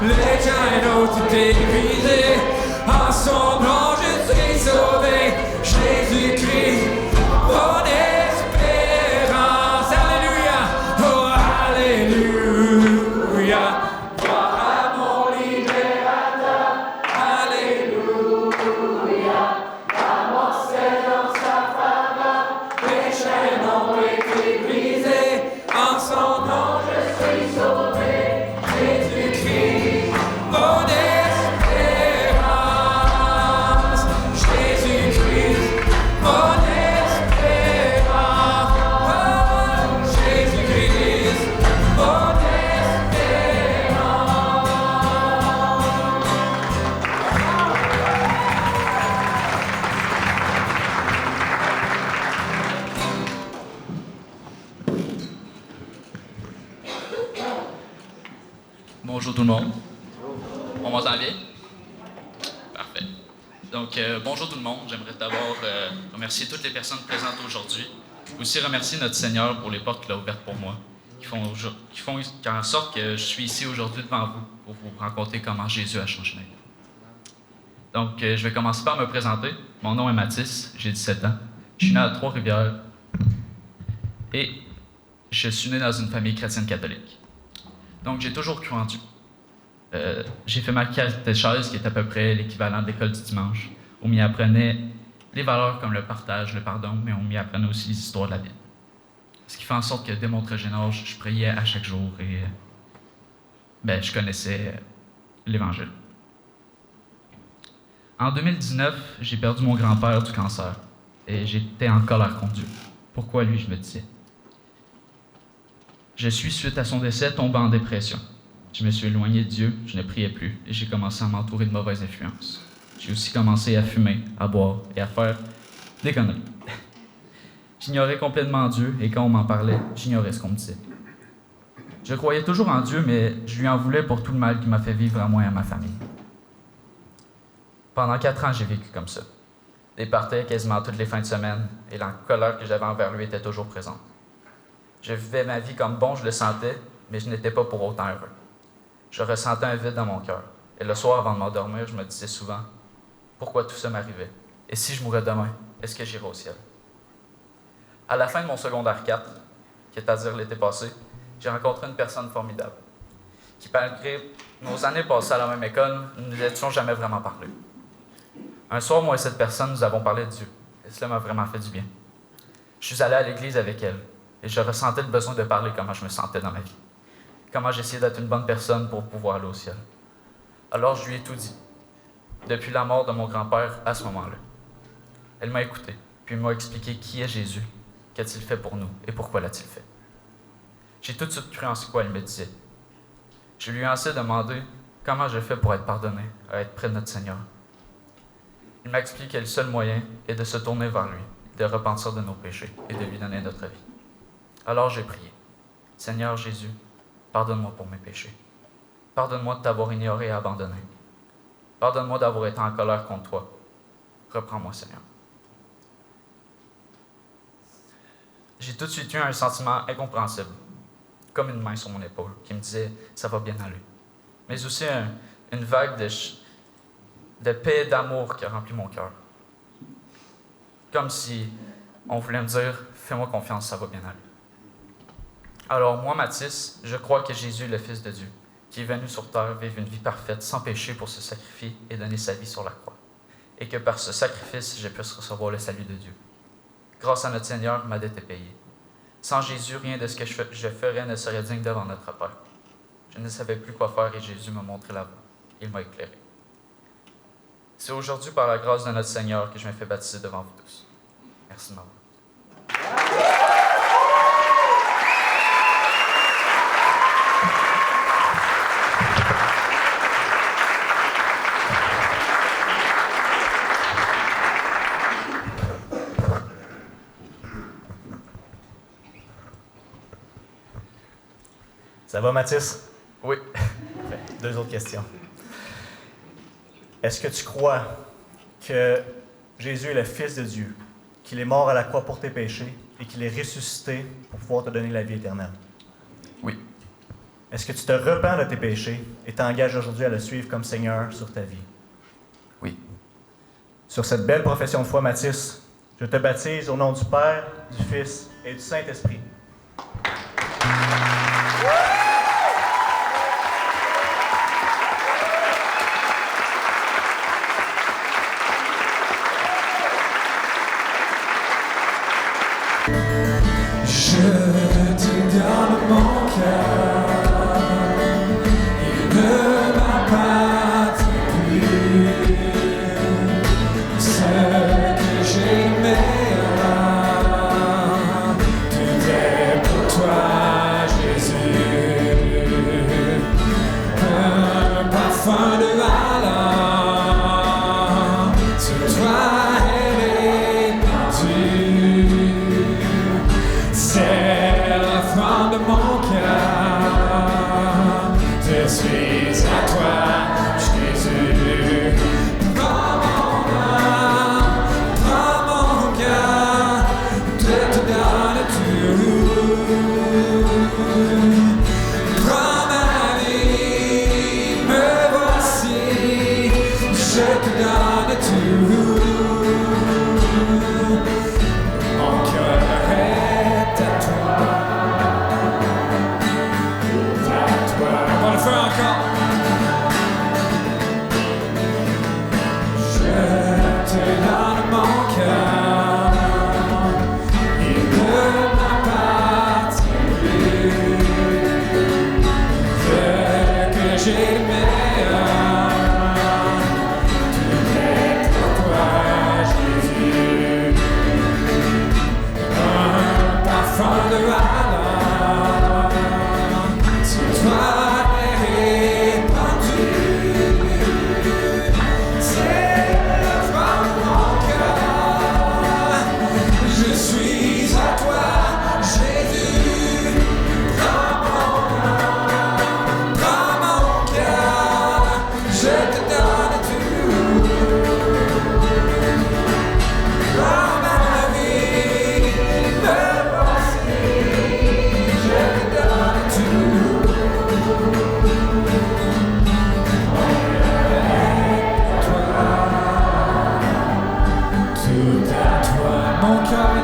Les cadeaux tout est brisé, en son nom je suis sauvé, Jésus-Christ, mon espérance, alléluia, oh Bonjour tout le monde. On m'entend bien? Parfait. Donc, bonjour tout le monde. J'aimerais d'abord remercier toutes les personnes présentes aujourd'hui. Aussi remercier notre Seigneur pour les portes qu'il a ouvertes pour moi, qui font en sorte que je suis ici aujourd'hui devant vous pour vous raconter comment Jésus a changé ma vie. Donc, je vais commencer par me présenter. Mon nom est Mathis, j'ai 17 ans. Je suis né à Trois-Rivières et je suis né dans une famille chrétienne catholique. Donc, j'ai toujours cru en Dieu. J'ai fait ma catéchèse, qui est à peu près l'équivalent de l'école du dimanche, où on m'y apprenait les valeurs comme le partage, le pardon, mais on m'y apprenait aussi les histoires de la Bible. Ce qui fait en sorte que dès mon très jeune âge, je priais à chaque jour et je connaissais l'Évangile. En 2019, j'ai perdu mon grand-père du cancer et j'étais en colère contre Dieu. Pourquoi lui, je me disais? Je suis, suite à son décès, tombé en dépression. Je me suis éloigné de Dieu, je ne priais plus et j'ai commencé à m'entourer de mauvaises influences. J'ai aussi commencé à fumer, à boire et à faire des conneries. J'ignorais complètement Dieu et quand on m'en parlait, j'ignorais ce qu'on me disait. Je croyais toujours en Dieu, mais je lui en voulais pour tout le mal qu'il m'a fait vivre à moi et à ma famille. Pendant 4 ans, j'ai vécu comme ça. Des parties quasiment toutes les fins de semaine et la colère que j'avais envers lui était toujours présente. Je vivais ma vie comme bon je le sentais, mais je n'étais pas pour autant heureux. Je ressentais un vide dans mon cœur. Et le soir, avant de m'endormir, je me disais souvent, pourquoi tout ça m'arrivait? Et si je mourais demain, est-ce que j'irais au ciel? À la fin de mon secondaire 4, qui est à dire l'été passé, j'ai rencontré une personne formidable, qui malgré nos années passées à la même école, nous ne nous étions jamais vraiment parlé. Un soir, moi et cette personne, nous avons parlé de Dieu, et cela m'a vraiment fait du bien. Je suis allé à l'église avec elle, et je ressentais le besoin de parler comment je me sentais dans ma vie. Comment j'essayais d'être une bonne personne pour pouvoir aller au ciel. Alors je lui ai tout dit, depuis la mort de mon grand-père à ce moment-là. Elle m'a écouté, puis m'a expliqué qui est Jésus, qu'a-t-il fait pour nous et pourquoi l'a-t-il fait. J'ai tout de suite cru en ce quoi elle me disait. Je lui ai ainsi demandé comment je fais pour être pardonné, à être près de notre Seigneur. Il m'a expliqué que le seul moyen est de se tourner vers lui, de repentir de nos péchés et de lui donner notre vie. Alors j'ai prié. Seigneur Jésus, pardonne-moi pour mes péchés. Pardonne-moi de t'avoir ignoré et abandonné. Pardonne-moi d'avoir été en colère contre toi. Reprends-moi, Seigneur. J'ai tout de suite eu un sentiment incompréhensible, comme une main sur mon épaule, qui me disait « ça va bien aller ». Mais aussi une vague de paix et d'amour qui a rempli mon cœur. Comme si on voulait me dire « fais-moi confiance, ça va bien aller ». Alors moi, Mathis, je crois que Jésus est le Fils de Dieu, qui est venu sur terre vivre une vie parfaite, sans péché, pour se sacrifier et donner sa vie sur la croix. Et que par ce sacrifice, je puisse recevoir le salut de Dieu. Grâce à notre Seigneur, ma dette est payée. Sans Jésus, rien de ce que je ferais ne serait digne devant notre Père. Je ne savais plus quoi faire et Jésus m'a montré la voie. Il m'a éclairé. C'est aujourd'hui, par la grâce de notre Seigneur, que je me fais baptiser devant vous tous. Merci de m'avoir. Ça va, Mathis? Oui. 2 autres questions. Est-ce que tu crois que Jésus est le Fils de Dieu, qu'il est mort à la croix pour tes péchés et qu'il est ressuscité pour pouvoir te donner la vie éternelle? Oui. Est-ce que tu te repens de tes péchés et t'engages aujourd'hui à le suivre comme Seigneur sur ta vie? Oui. Sur cette belle profession de foi, Mathis, je te baptise au nom du Père, du Fils et du Saint-Esprit.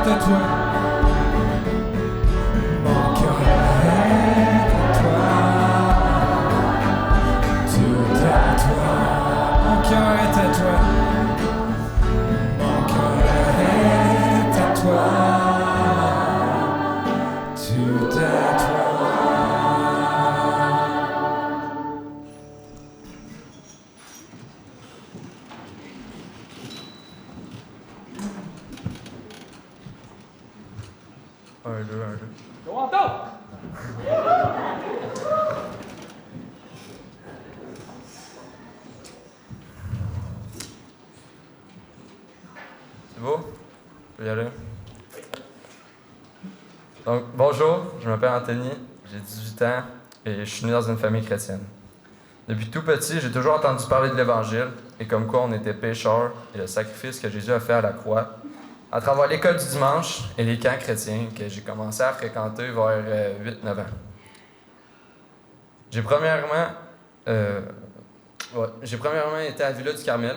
est à toi. Mon cœur est à toi. Tout à toi. Mon cœur est à toi. Mon cœur est à toi. Tout à toi. Un, deux, un, deux. C'est beau? Je peux y aller? Donc, bonjour, je m'appelle Anthony, j'ai 18 ans et je suis né dans une famille chrétienne. Depuis tout petit, j'ai toujours entendu parler de l'Évangile et comme quoi on était pécheurs et le sacrifice que Jésus a fait à la croix à travers l'école du dimanche et les camps chrétiens que j'ai commencé à fréquenter vers 8-9 ans. J'ai premièrement été à Villa du Carmel.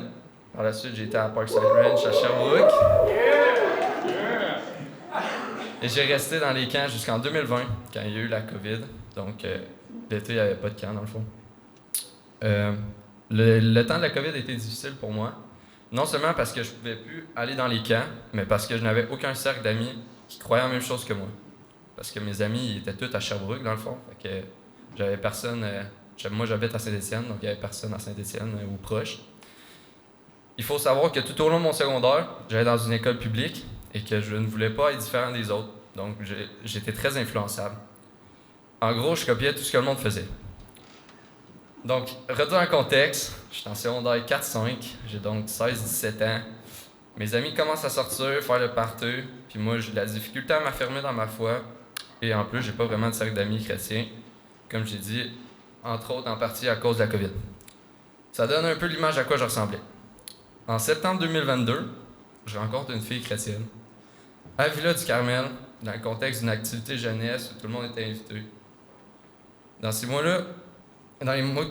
Par la suite, j'ai été à Parkside Ranch à Sherbrooke. Et j'ai resté dans les camps jusqu'en 2020, quand il y a eu la COVID. Donc, l'été, il n'y avait pas de camp, dans le fond. Le temps de la COVID a été difficile pour moi. Non seulement parce que je ne pouvais plus aller dans les camps, mais parce que je n'avais aucun cercle d'amis qui croyaient en la même chose que moi. Parce que mes amis ils étaient tous à Sherbrooke, dans le fond. Fait que j'avais personne... moi, j'habite à Saint-Étienne, donc il n'y avait personne à Saint-Étienne ou proche. Il faut savoir que tout au long de mon secondaire, j'allais dans une école publique et que je ne voulais pas être différent des autres. Donc, j'étais très influençable. En gros, je copiais tout ce que le monde faisait. Donc, retour en contexte, je suis en secondaire 4-5, j'ai donc 16-17 ans. Mes amis commencent à sortir, faire le party, puis moi, j'ai de la difficulté à m'affirmer dans ma foi. Et en plus, j'ai pas vraiment de cercle d'amis chrétiens, comme j'ai dit, entre autres en partie à cause de la COVID. Ça donne un peu l'image à quoi je ressemblais. En septembre 2022, je rencontre une fille chrétienne à Villa du Carmel, dans le contexte d'une activité jeunesse où tout le monde était invité. Dans ces mois-là, dans les mois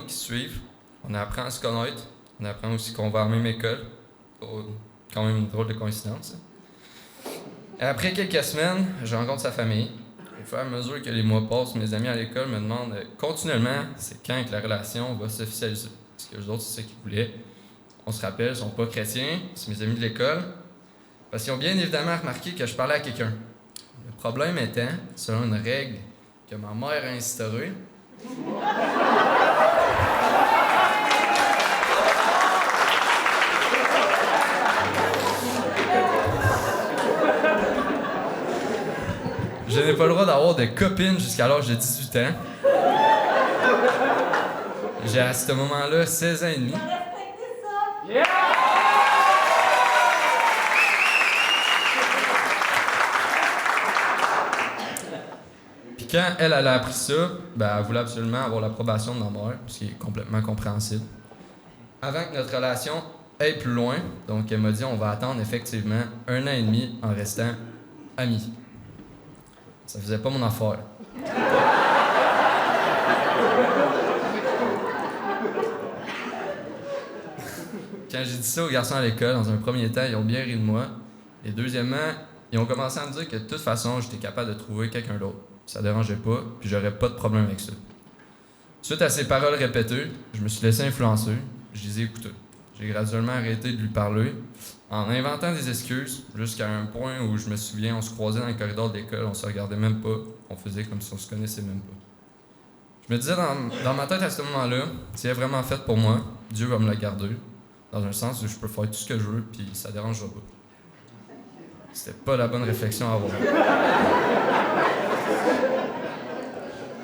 qui suivent, on apprend à se connaître, on apprend aussi qu'on va à la même école. Quand même une drôle de coïncidence. Et après quelques semaines, je rencontre sa famille. Au fur et à mesure que les mois passent, mes amis à l'école me demandent continuellement c'est quand que la relation va s'officialiser. Parce que les autres, c'est ce qu'ils voulaient. On se rappelle, ils ne sont pas chrétiens, c'est mes amis de l'école. Parce qu'ils ont bien évidemment remarqué que je parlais à quelqu'un. Le problème étant, selon une règle que ma mère a instaurée, je n'ai pas le droit d'avoir de copine jusqu'à l'âge de 18 ans. J'ai à ce moment-là 16 ans et demi. Puis quand elle a appris ça, elle voulait absolument avoir l'approbation de ma mère, ce qui est complètement compréhensible. Avant que notre relation aille plus loin, donc elle m'a dit on va attendre effectivement 1 an et demi en restant amis. Ça faisait pas mon affaire. Quand j'ai dit ça aux garçons à l'école, dans un premier temps, ils ont bien ri de moi. Et deuxièmement, ils ont commencé à me dire que de toute façon, j'étais capable de trouver quelqu'un d'autre. Ça dérangeait pas, puis j'aurais pas de problème avec ça. Suite à ces paroles répétées, je me suis laissé influencer. Je les ai écoutées. J'ai graduellement arrêté de lui parler, en inventant des excuses, jusqu'à un point où je me souviens, on se croisait dans le corridor de l'école, on se regardait même pas, on faisait comme si on se connaissait même pas. Je me disais dans ma tête à ce moment-là, si elle est vraiment faite pour moi, Dieu va me la garder, dans un sens où je peux faire tout ce que je veux, puis ça dérangera pas. C'était pas la bonne réflexion à avoir.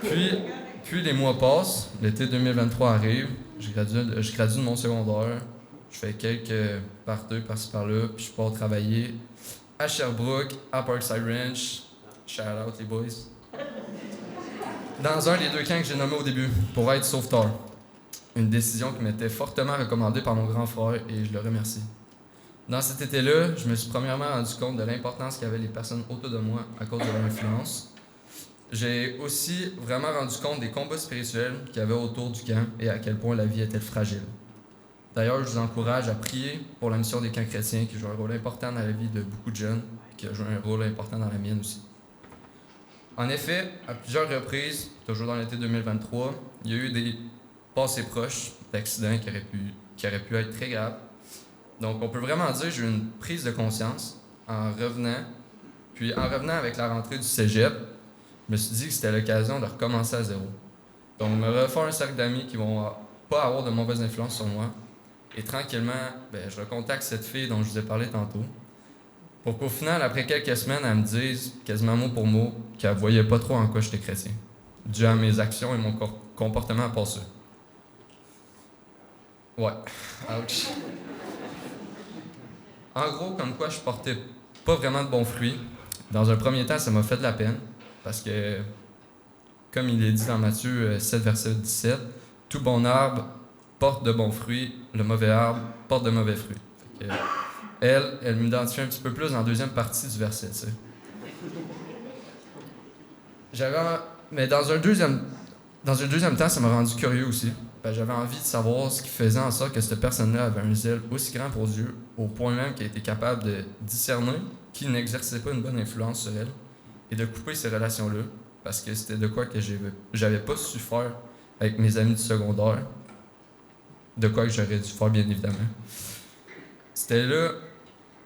Puis les mois passent, l'été 2023 arrive, je gradue de mon secondaire, je fais quelques parties par-ci par-là, puis je pars travailler à Sherbrooke, à Parkside Ranch, shout out les boys, dans un des 2 camps que j'ai nommé au début, pour être sauveteur. Une décision qui m'était fortement recommandée par mon grand frère et je le remercie. Dans cet été-là, je me suis premièrement rendu compte de l'importance qu'avaient les personnes autour de moi à cause de leur influence. J'ai aussi vraiment rendu compte des combats spirituels qu'il y avait autour du camp et à quel point la vie était fragile. D'ailleurs, je vous encourage à prier pour la mission des camps chrétiens qui joue un rôle important dans la vie de beaucoup de jeunes, qui a joué un rôle important dans la mienne aussi. En effet, à plusieurs reprises, toujours dans l'été 2023, il y a eu des passés proches d'accidents qui auraient pu être très graves. Donc, on peut vraiment dire que j'ai eu une prise de conscience en revenant. Puis, en revenant avec la rentrée du cégep, je me suis dit que c'était l'occasion de recommencer à zéro. Donc, me refaire un cercle d'amis qui vont pas avoir de mauvaise influence sur moi. Et tranquillement, je recontacte cette fille dont je vous ai parlé tantôt. Pour qu'au final, après quelques semaines, elle me dise, quasiment mot pour mot, qu'elle ne voyait pas trop en quoi j'étais chrétien, dû à mes actions et mon comportement passé. Ouais, ouch. En gros, comme quoi je portais pas vraiment de bons fruits. Dans un premier temps, ça m'a fait de la peine, parce que, comme il est dit dans Matthieu 7, verset 17, « Tout bon arbre porte de bons fruits, le mauvais arbre porte de mauvais fruits. » Elle m'identifie un petit peu plus dans la deuxième partie du verset, tu sais. Mais dans un deuxième temps, ça m'a rendu curieux aussi. J'avais envie de savoir ce qui faisait en sorte que cette personne-là avait un zèle aussi grand pour Dieu, au point même qu'elle était capable de discerner qu'il n'exerçait pas une bonne influence sur elle et de couper ces relations-là, parce que c'était de quoi que j'avais pas su faire avec mes amis du secondaire, de quoi que j'aurais dû faire, bien évidemment. C'est là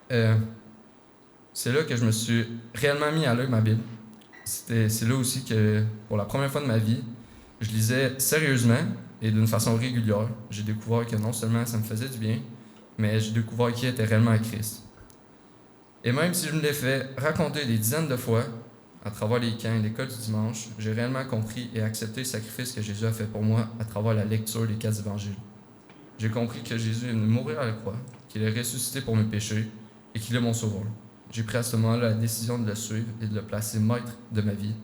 que je me suis réellement mis à l'œil ma Bible. C'est là aussi que, pour la première fois de ma vie, je lisais sérieusement et d'une façon régulière. J'ai découvert que non seulement ça me faisait du bien, mais j'ai découvert qui était réellement Christ. Et même si je me l'ai fait raconter des dizaines de fois, à travers les camps et l'école du dimanche, j'ai réellement compris et accepté le sacrifice que Jésus a fait pour moi à travers la lecture des 4 évangiles. J'ai compris que Jésus est venu mourir à la croix, qu'il est ressuscité pour mes péchés et qu'il est mon sauveur. J'ai pris à ce moment-là la décision de le suivre et de le placer maître de ma vie.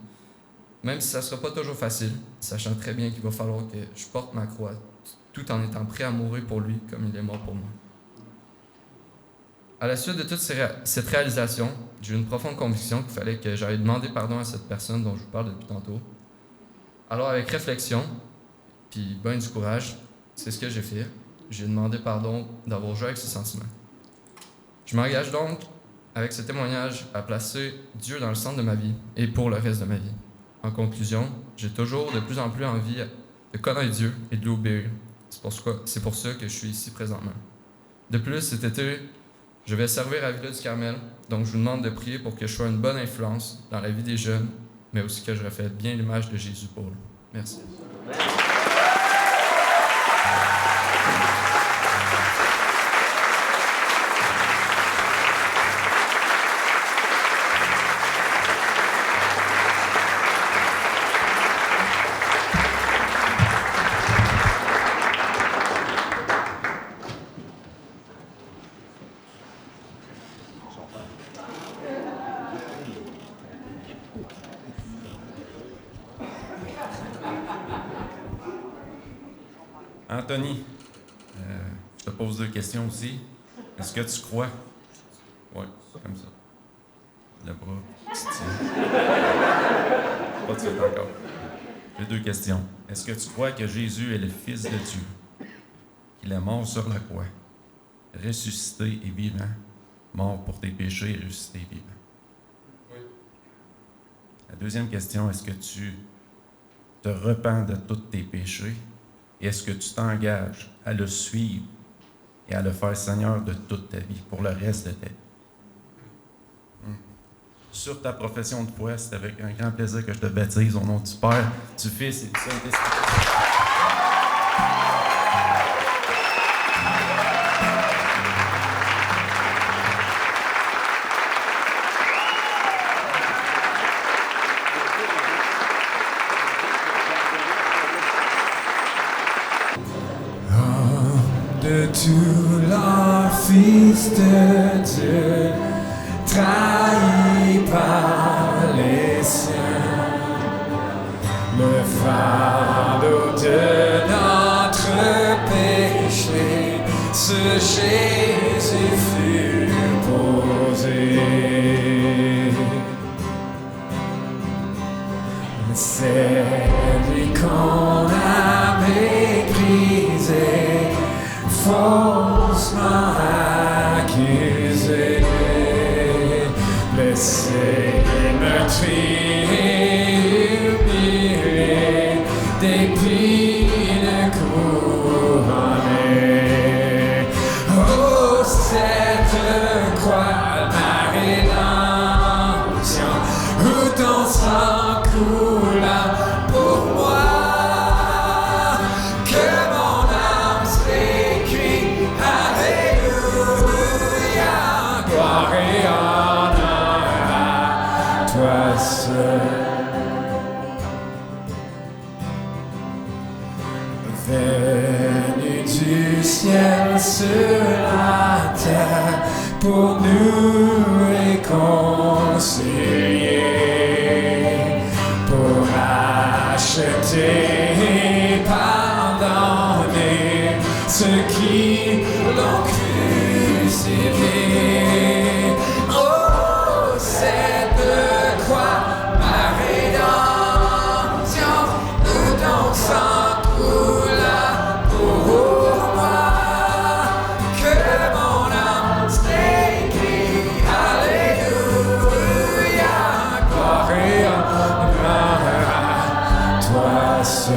Même si ça ne sera pas toujours facile, sachant très bien qu'il va falloir que je porte ma croix, tout en étant prêt à mourir pour lui comme il est mort pour moi. À la suite de toute cette réalisation, j'ai eu une profonde conviction qu'il fallait que j'aille demander pardon à cette personne dont je vous parle depuis tantôt. Alors avec réflexion, puis ben du courage, c'est ce que j'ai fait. J'ai demandé pardon d'avoir joué avec ses sentiments. Je m'engage donc, avec ce témoignage, à placer Dieu dans le centre de ma vie et pour le reste de ma vie. En conclusion, j'ai toujours de plus en plus envie de connaître Dieu et de l'obéir. C'est pour ça que je suis ici présentement. De plus, cet été, je vais servir à Villa du Carmel, donc je vous demande de prier pour que je sois une bonne influence dans la vie des jeunes, mais aussi que je reflète bien l'image de Jésus pour eux. Merci. Anthony, je te pose 2 questions aussi. Est-ce que tu crois? Oui, comme ça. Le bras, tu tiens. Pas de suite encore. J'ai 2 questions. Est-ce que tu crois que Jésus est le Fils de Dieu? Qu'il est mort sur la croix, ressuscité et vivant, mort pour tes péchés et ressuscité et vivant? Oui. La deuxième question, est-ce que tu te repens de tous tes péchés? Et est-ce que tu t'engages à le suivre et à le faire Seigneur de toute ta vie, pour le reste de ta vie? Sur ta profession de foi, c'est avec un grand plaisir que je te baptise au nom du Père, du Fils et du Saint-Esprit. De tout leur Fils de Dieu, trahi par les siens, le fardeau de notre péché, ce Jésus fut posé. C'est lui qu'on a méprisé, faussement accusé, blessé et meurtri, humilié, d'épines couronné. Oh, cette croix, ma rédemption, où ton sang coula pour moi. Venu du ciel sur la terre pour nous réconcilier, pour acheter, pardonner ceux qui l'ont crucifié. Oh, cette croix, ma rédemption, où ton sang coula pour moi, que mon âme s'écrie, alléluia, gloire et honneur à toi seul.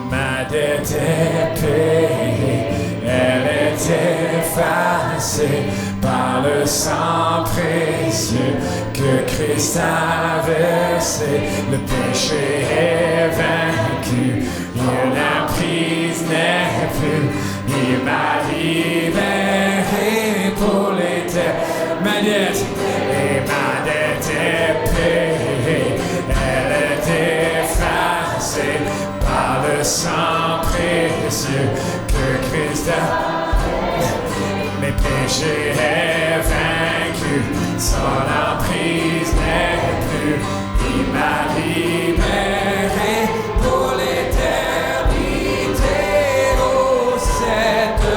Ma dette est payée, elle est effacée par le sang précieux que Christ a versé. Le péché est vaincu, la prise n'est plus. Il m'a libéré pour l'éternité. Ma dette est payée, elle est effacée par le sang précieux que Christ a. Mes péchés est vaincu, son emprise n'est plus. Il m'a libéré pour l'éternité. Oh, cette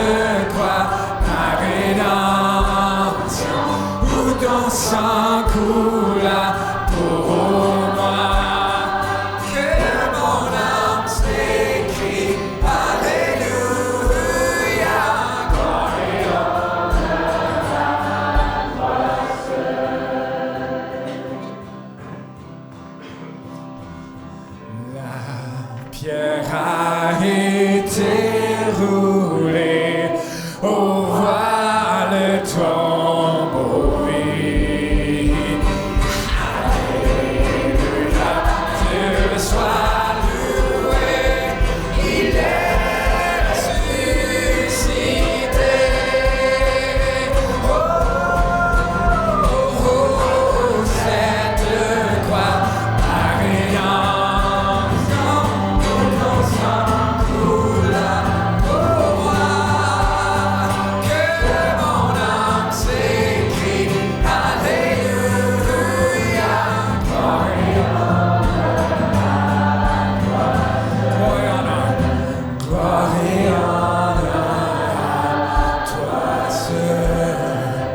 croix, ma rédemption, où ton sang coula pour moi. Que mon âme s'écrie, alléluia, gloire et la pierre a été roulée, oh, vois le tombeau vide. Alléluia, Dieu soit loué, il est ressuscité. Oh, oh, oh, cette croix, ma rédemption, où ton sang coula pour moi. Que mon âme s'écrie, alléluia, gloire et honneur, gloire et honneur à toi seul,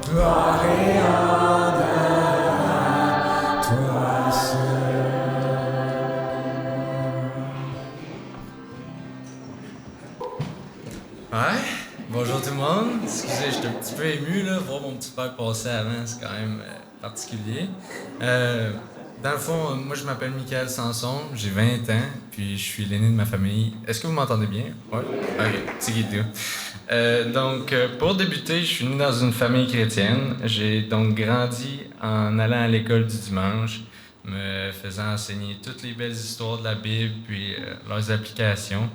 gloire et honneur à toi seul. Ouais, bonjour tout le monde. Excusez, j'étais un petit peu ému, là. Voir mon petit frère passer avant, c'est quand même particulier. Dans le fond, moi je m'appelle Michael Sanson, j'ai 20 ans, puis je suis l'aîné de ma famille. Est-ce que vous m'entendez bien? Ouais? Ok, c'est qui tout. Donc, pour débuter, je suis né dans une famille chrétienne. J'ai donc grandi en allant à l'école du dimanche, me faisant enseigner toutes les belles histoires de la Bible, puis leurs applications.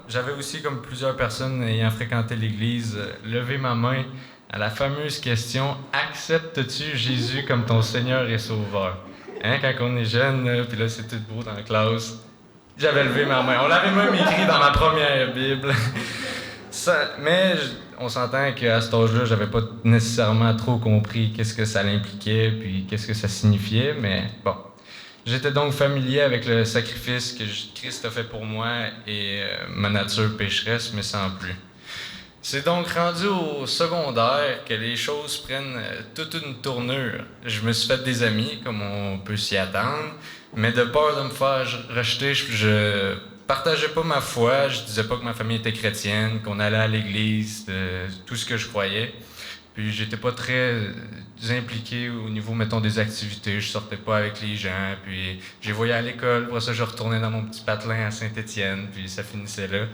J'avais aussi, comme plusieurs personnes ayant fréquenté l'Église, levé ma main à la fameuse question « Acceptes-tu Jésus comme ton Seigneur et Sauveur? » Hein, quand on est jeune, là, puis là c'est tout beau dans la classe, j'avais levé ma main. On l'avait même écrit dans ma première Bible. Mais on s'entend qu'à cet âge-là, j'avais pas nécessairement trop compris qu'est-ce que ça impliquait, puis qu'est-ce que ça signifiait, mais bon. J'étais donc familier avec le sacrifice que Christ a fait pour moi et ma nature pécheresse, mais sans plus. C'est donc rendu au secondaire que les choses prennent toute une tournure. Je me suis fait des amis, comme on peut s'y attendre, mais de peur de me faire rejeter, je partageais pas ma foi, je disais pas que ma famille était chrétienne, qu'on allait à l'église, tout ce que je croyais. Puis j'étais pas très impliqué au niveau, mettons, des activités. Je sortais pas avec les gens, puis j'ai voyé à l'école. Pour ça, je retournais dans mon petit patelin à Saint-Étienne, puis ça finissait là.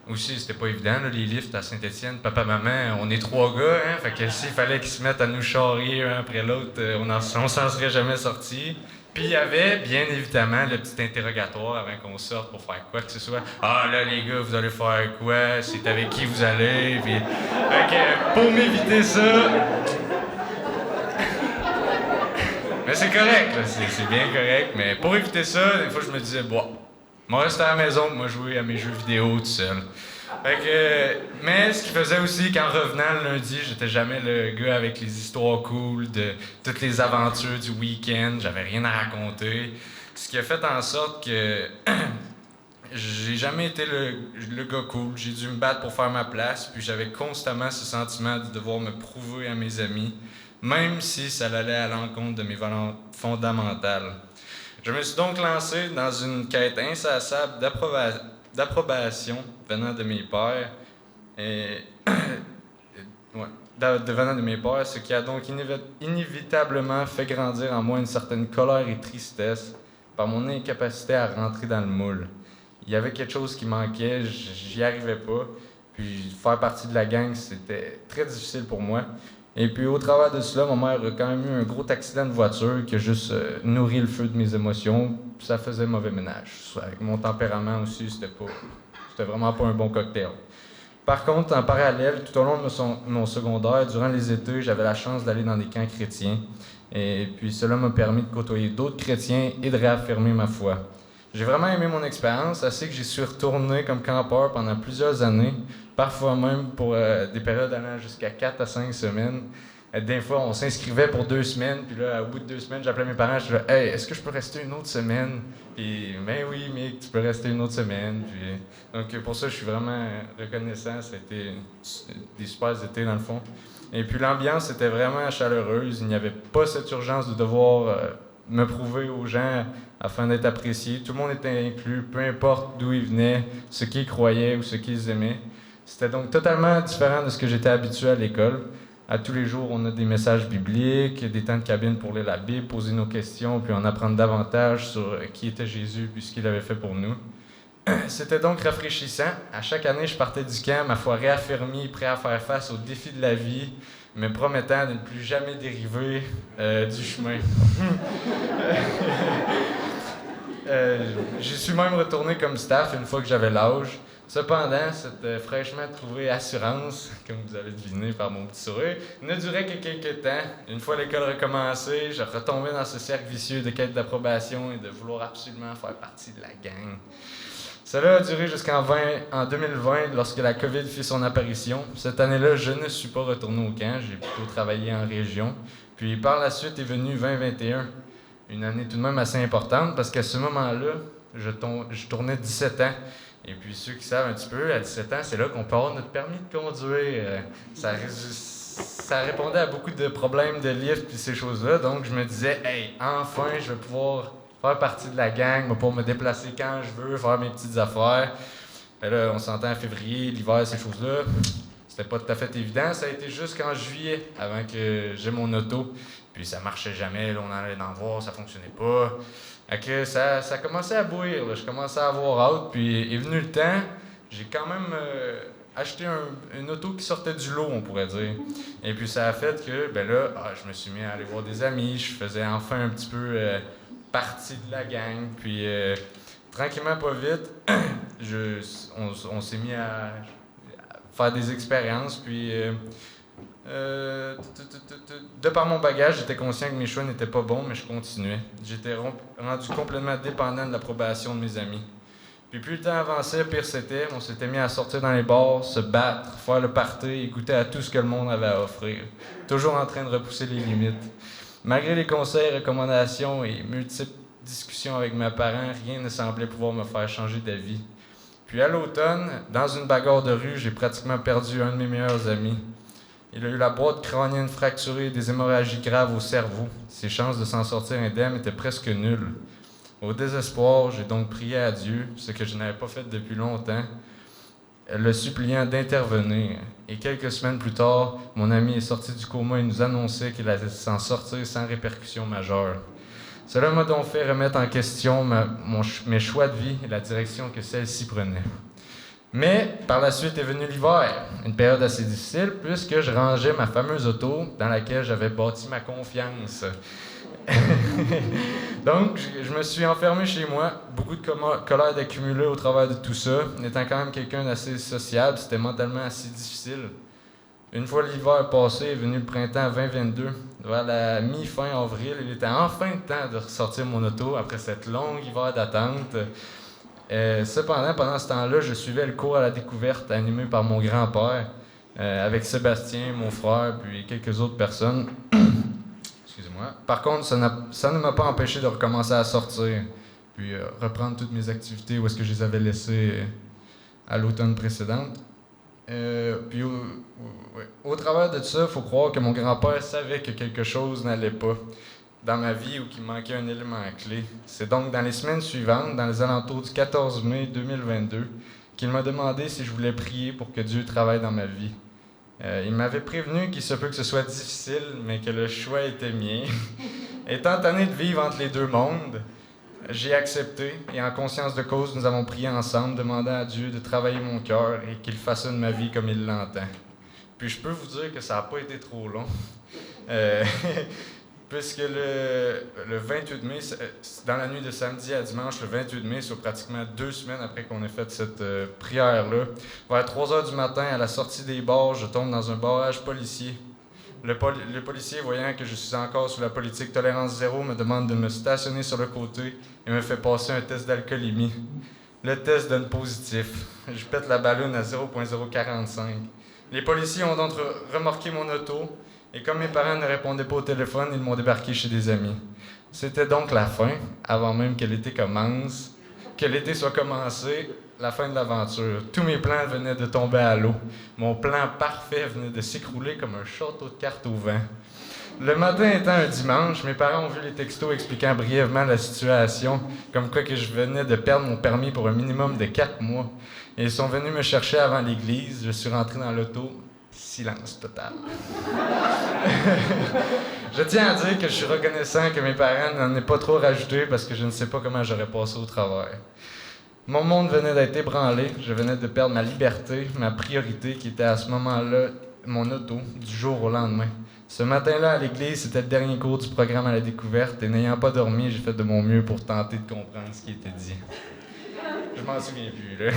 Aussi, c'était pas évident, là, les lifts à Saint-Étienne. Papa, maman, on est 3 gars, hein? Fait que s'il fallait qu'ils se mettent à nous charrier un après l'autre, on s'en serait jamais sortis. Puis il y avait, bien évidemment, le petit interrogatoire avant qu'on sorte pour faire quoi que ce soit. Ah là, les gars, vous allez faire quoi? C'est avec qui vous allez? Puis, fait que pour m'éviter ça... Mais c'est correct, là, c'est bien correct. Mais pour éviter ça, des fois, je me disais, bon, moi, rester à la maison, moi, jouer à mes jeux vidéo tout seul. Fait que, mais ce qui faisait aussi qu'en revenant le lundi, j'étais jamais le gars avec les histoires cool de toutes les aventures du week-end. J'avais rien à raconter. Ce qui a fait en sorte que j'ai jamais été le gars cool. J'ai dû me battre pour faire ma place. Puis j'avais constamment ce sentiment de devoir me prouver à mes amis, même si ça allait à l'encontre de mes valeurs fondamentales. Je me suis donc lancé dans une quête insaciable d'approbation venant de mes pères, venant de mes pères, ce qui a donc inévitablement fait grandir en moi une certaine colère et tristesse par mon incapacité à rentrer dans le moule. Il y avait quelque chose qui manquait, j'y arrivais pas, puis faire partie de la gang, c'était très difficile pour moi. Et puis au travers de cela, ma mère a quand même eu un gros accident de voiture qui a juste nourri le feu de mes émotions. Ça faisait mauvais ménage. Avec mon tempérament aussi, c'était vraiment pas un bon cocktail. Par contre, en parallèle, tout au long de mon secondaire, durant les étés, j'avais la chance d'aller dans des camps chrétiens. Et puis cela m'a permis de côtoyer d'autres chrétiens et de réaffirmer ma foi. J'ai vraiment aimé mon expérience, assez que j'y suis retourné comme campeur pendant plusieurs années, parfois même pour des périodes allant jusqu'à 4 à 5 semaines. Des fois, on s'inscrivait pour 2 semaines, puis là, au bout de 2 semaines, j'appelais mes parents, je disais « Hey, est-ce que je peux rester une autre semaine? » Puis « Ben oui, mec, tu peux rester une autre semaine. » Donc pour ça, je suis vraiment reconnaissant. C'était des super étés, dans le fond. Et puis l'ambiance était vraiment chaleureuse. Il n'y avait pas cette urgence de devoir me prouver aux gens afin d'être apprécié. Tout le monde était inclus, peu importe d'où ils venaient, ce qu'ils croyaient ou ce qu'ils aimaient. C'était donc totalement différent de ce que j'étais habitué à l'école. À tous les jours, on a des messages bibliques, des temps de cabine pour lire la Bible, poser nos questions, puis en apprendre davantage sur qui était Jésus puis ce qu'il avait fait pour nous. C'était donc rafraîchissant. À chaque année, je partais du camp, ma foi réaffirmée, prêt à faire face aux défis de la vie, me promettant de ne plus jamais dériver du chemin. J'y suis même retourné comme staff une fois que j'avais l'âge. Cependant, cette fraîchement trouvée assurance, comme vous avez deviné par mon petit sourire, ne durait que quelques temps. Une fois l'école recommencée, je retombais dans ce cercle vicieux de quête d'approbation et de vouloir absolument faire partie de la gang. Cela a duré jusqu'en 2020, lorsque la COVID fit son apparition. Cette année-là, je ne suis pas retourné au camp, j'ai plutôt travaillé en région. Puis par la suite est venu 2021, une année tout de même assez importante, parce qu'à ce moment-là, je tournais 17 ans. Et puis ceux qui savent un petit peu, à 17 ans, c'est là qu'on peut avoir notre permis de conduire. Ça répondait à beaucoup de problèmes de lift et ces choses-là. Donc je me disais, hey, enfin, je vais pouvoir faire partie de la gang, pour me déplacer quand je veux, faire mes petites affaires. Et là, on s'entend en février, l'hiver, ces choses-là. C'était pas tout à fait évident. Ça a été jusqu'en juillet, avant que j'ai mon auto. Puis ça marchait jamais, là, on allait en voir, ça fonctionnait pas. Fait que ça commençait à bouillir, là. Je commençais à avoir hâte, puis est venu le temps. J'ai quand même acheté une auto qui sortait du lot, on pourrait dire. Et puis ça a fait que, je me suis mis à aller voir des amis, je faisais enfin un petit peu partie de la gang, puis tranquillement, pas vite, on s'est mis à faire des expériences, puis de par mon bagage, j'étais conscient que mes choix n'étaient pas bons, mais je continuais. J'étais rendu complètement dépendant de l'approbation de mes amis. Puis plus le temps avançait, pire c'était. On s'était mis à sortir dans les bars, se battre, faire le party et goûter à tout ce que le monde avait à offrir. Toujours en train de repousser les limites. Malgré les conseils, recommandations et multiples discussions avec mes parents, rien ne semblait pouvoir me faire changer d'avis. Puis à l'automne, dans une bagarre de rue, j'ai pratiquement perdu un de mes meilleurs amis. Il a eu la boîte crânienne fracturée et des hémorragies graves au cerveau. Ses chances de s'en sortir indemne étaient presque nulles. Au désespoir, j'ai donc prié à Dieu, ce que je n'avais pas fait depuis longtemps, le suppliant d'intervenir. Et quelques semaines plus tard, mon ami est sorti du coma et nous annonçait qu'il allait s'en sortir sans répercussions majeures. Cela m'a donc fait remettre en question mes choix de vie et la direction que celle-ci prenait. Mais par la suite est venu l'hiver, une période assez difficile puisque je rangeais ma fameuse auto dans laquelle j'avais bâti ma confiance. Donc, je me suis enfermé chez moi, beaucoup de colère d'accumuler au travers de tout ça. Étant quand même quelqu'un d'assez sociable, c'était mentalement assez difficile. Une fois l'hiver passé, est venu le printemps 2022. Vers la mi-fin avril, il était enfin le temps de ressortir mon auto après cette longue hiver d'attente. Cependant, pendant ce temps-là, je suivais le cours à la découverte animé par mon grand-père, avec Sébastien, mon frère, puis quelques autres personnes. Excusez-moi. Par contre, ça ne m'a pas empêché de recommencer à sortir, puis reprendre toutes mes activités où est-ce que je les avais laissées à l'automne précédente. Puis au travers de ça, il faut croire que mon grand-père savait que quelque chose n'allait pas dans ma vie ou qu'il manquait un élément clé. C'est donc dans les semaines suivantes, dans les alentours du 14 mai 2022, qu'il m'a demandé si je voulais prier pour que Dieu travaille dans ma vie. Il m'avait prévenu qu'il se peut que ce soit difficile, mais que le choix était mien. Étant tanné de vivre entre les deux mondes, j'ai accepté et en conscience de cause, nous avons prié ensemble, demandant à Dieu de travailler mon cœur et qu'il façonne ma vie comme il l'entend. Puis je peux vous dire que ça n'a pas été trop long. Puisque le 28 mai, dans la nuit de samedi à dimanche, le 28 mai, soit pratiquement 2 semaines après qu'on ait fait cette prière-là, vers 3 heures du matin, à la sortie des bars, je tombe dans un barrage policier. Le policier, voyant que je suis encore sous la politique tolérance zéro, me demande de me stationner sur le côté et me fait passer un test d'alcoolémie. Le test donne positif. Je pète la balloune à 0.045. Les policiers ont donc remorqué mon auto. Et comme mes parents ne répondaient pas au téléphone, ils m'ont débarqué chez des amis. C'était donc la fin, avant même que l'été commence, que l'été soit commencé, la fin de l'aventure. Tous mes plans venaient de tomber à l'eau. Mon plan parfait venait de s'écrouler comme un château de cartes au vent. Le matin étant un dimanche, mes parents ont vu les textos expliquant brièvement la situation, comme quoi que je venais de perdre mon permis pour un minimum de 4 mois. Et ils sont venus me chercher avant l'église. Je suis rentré dans l'auto. Silence total. Je tiens à dire que je suis reconnaissant que mes parents n'en aient pas trop rajouté parce que je ne sais pas comment j'aurais passé au travers. Mon monde venait d'être ébranlé, je venais de perdre ma liberté, ma priorité qui était à ce moment-là mon auto, du jour au lendemain. Ce matin-là à l'église, c'était le dernier cours du programme à la découverte et n'ayant pas dormi, j'ai fait de mon mieux pour tenter de comprendre ce qui était dit. Je m'en souviens plus, là.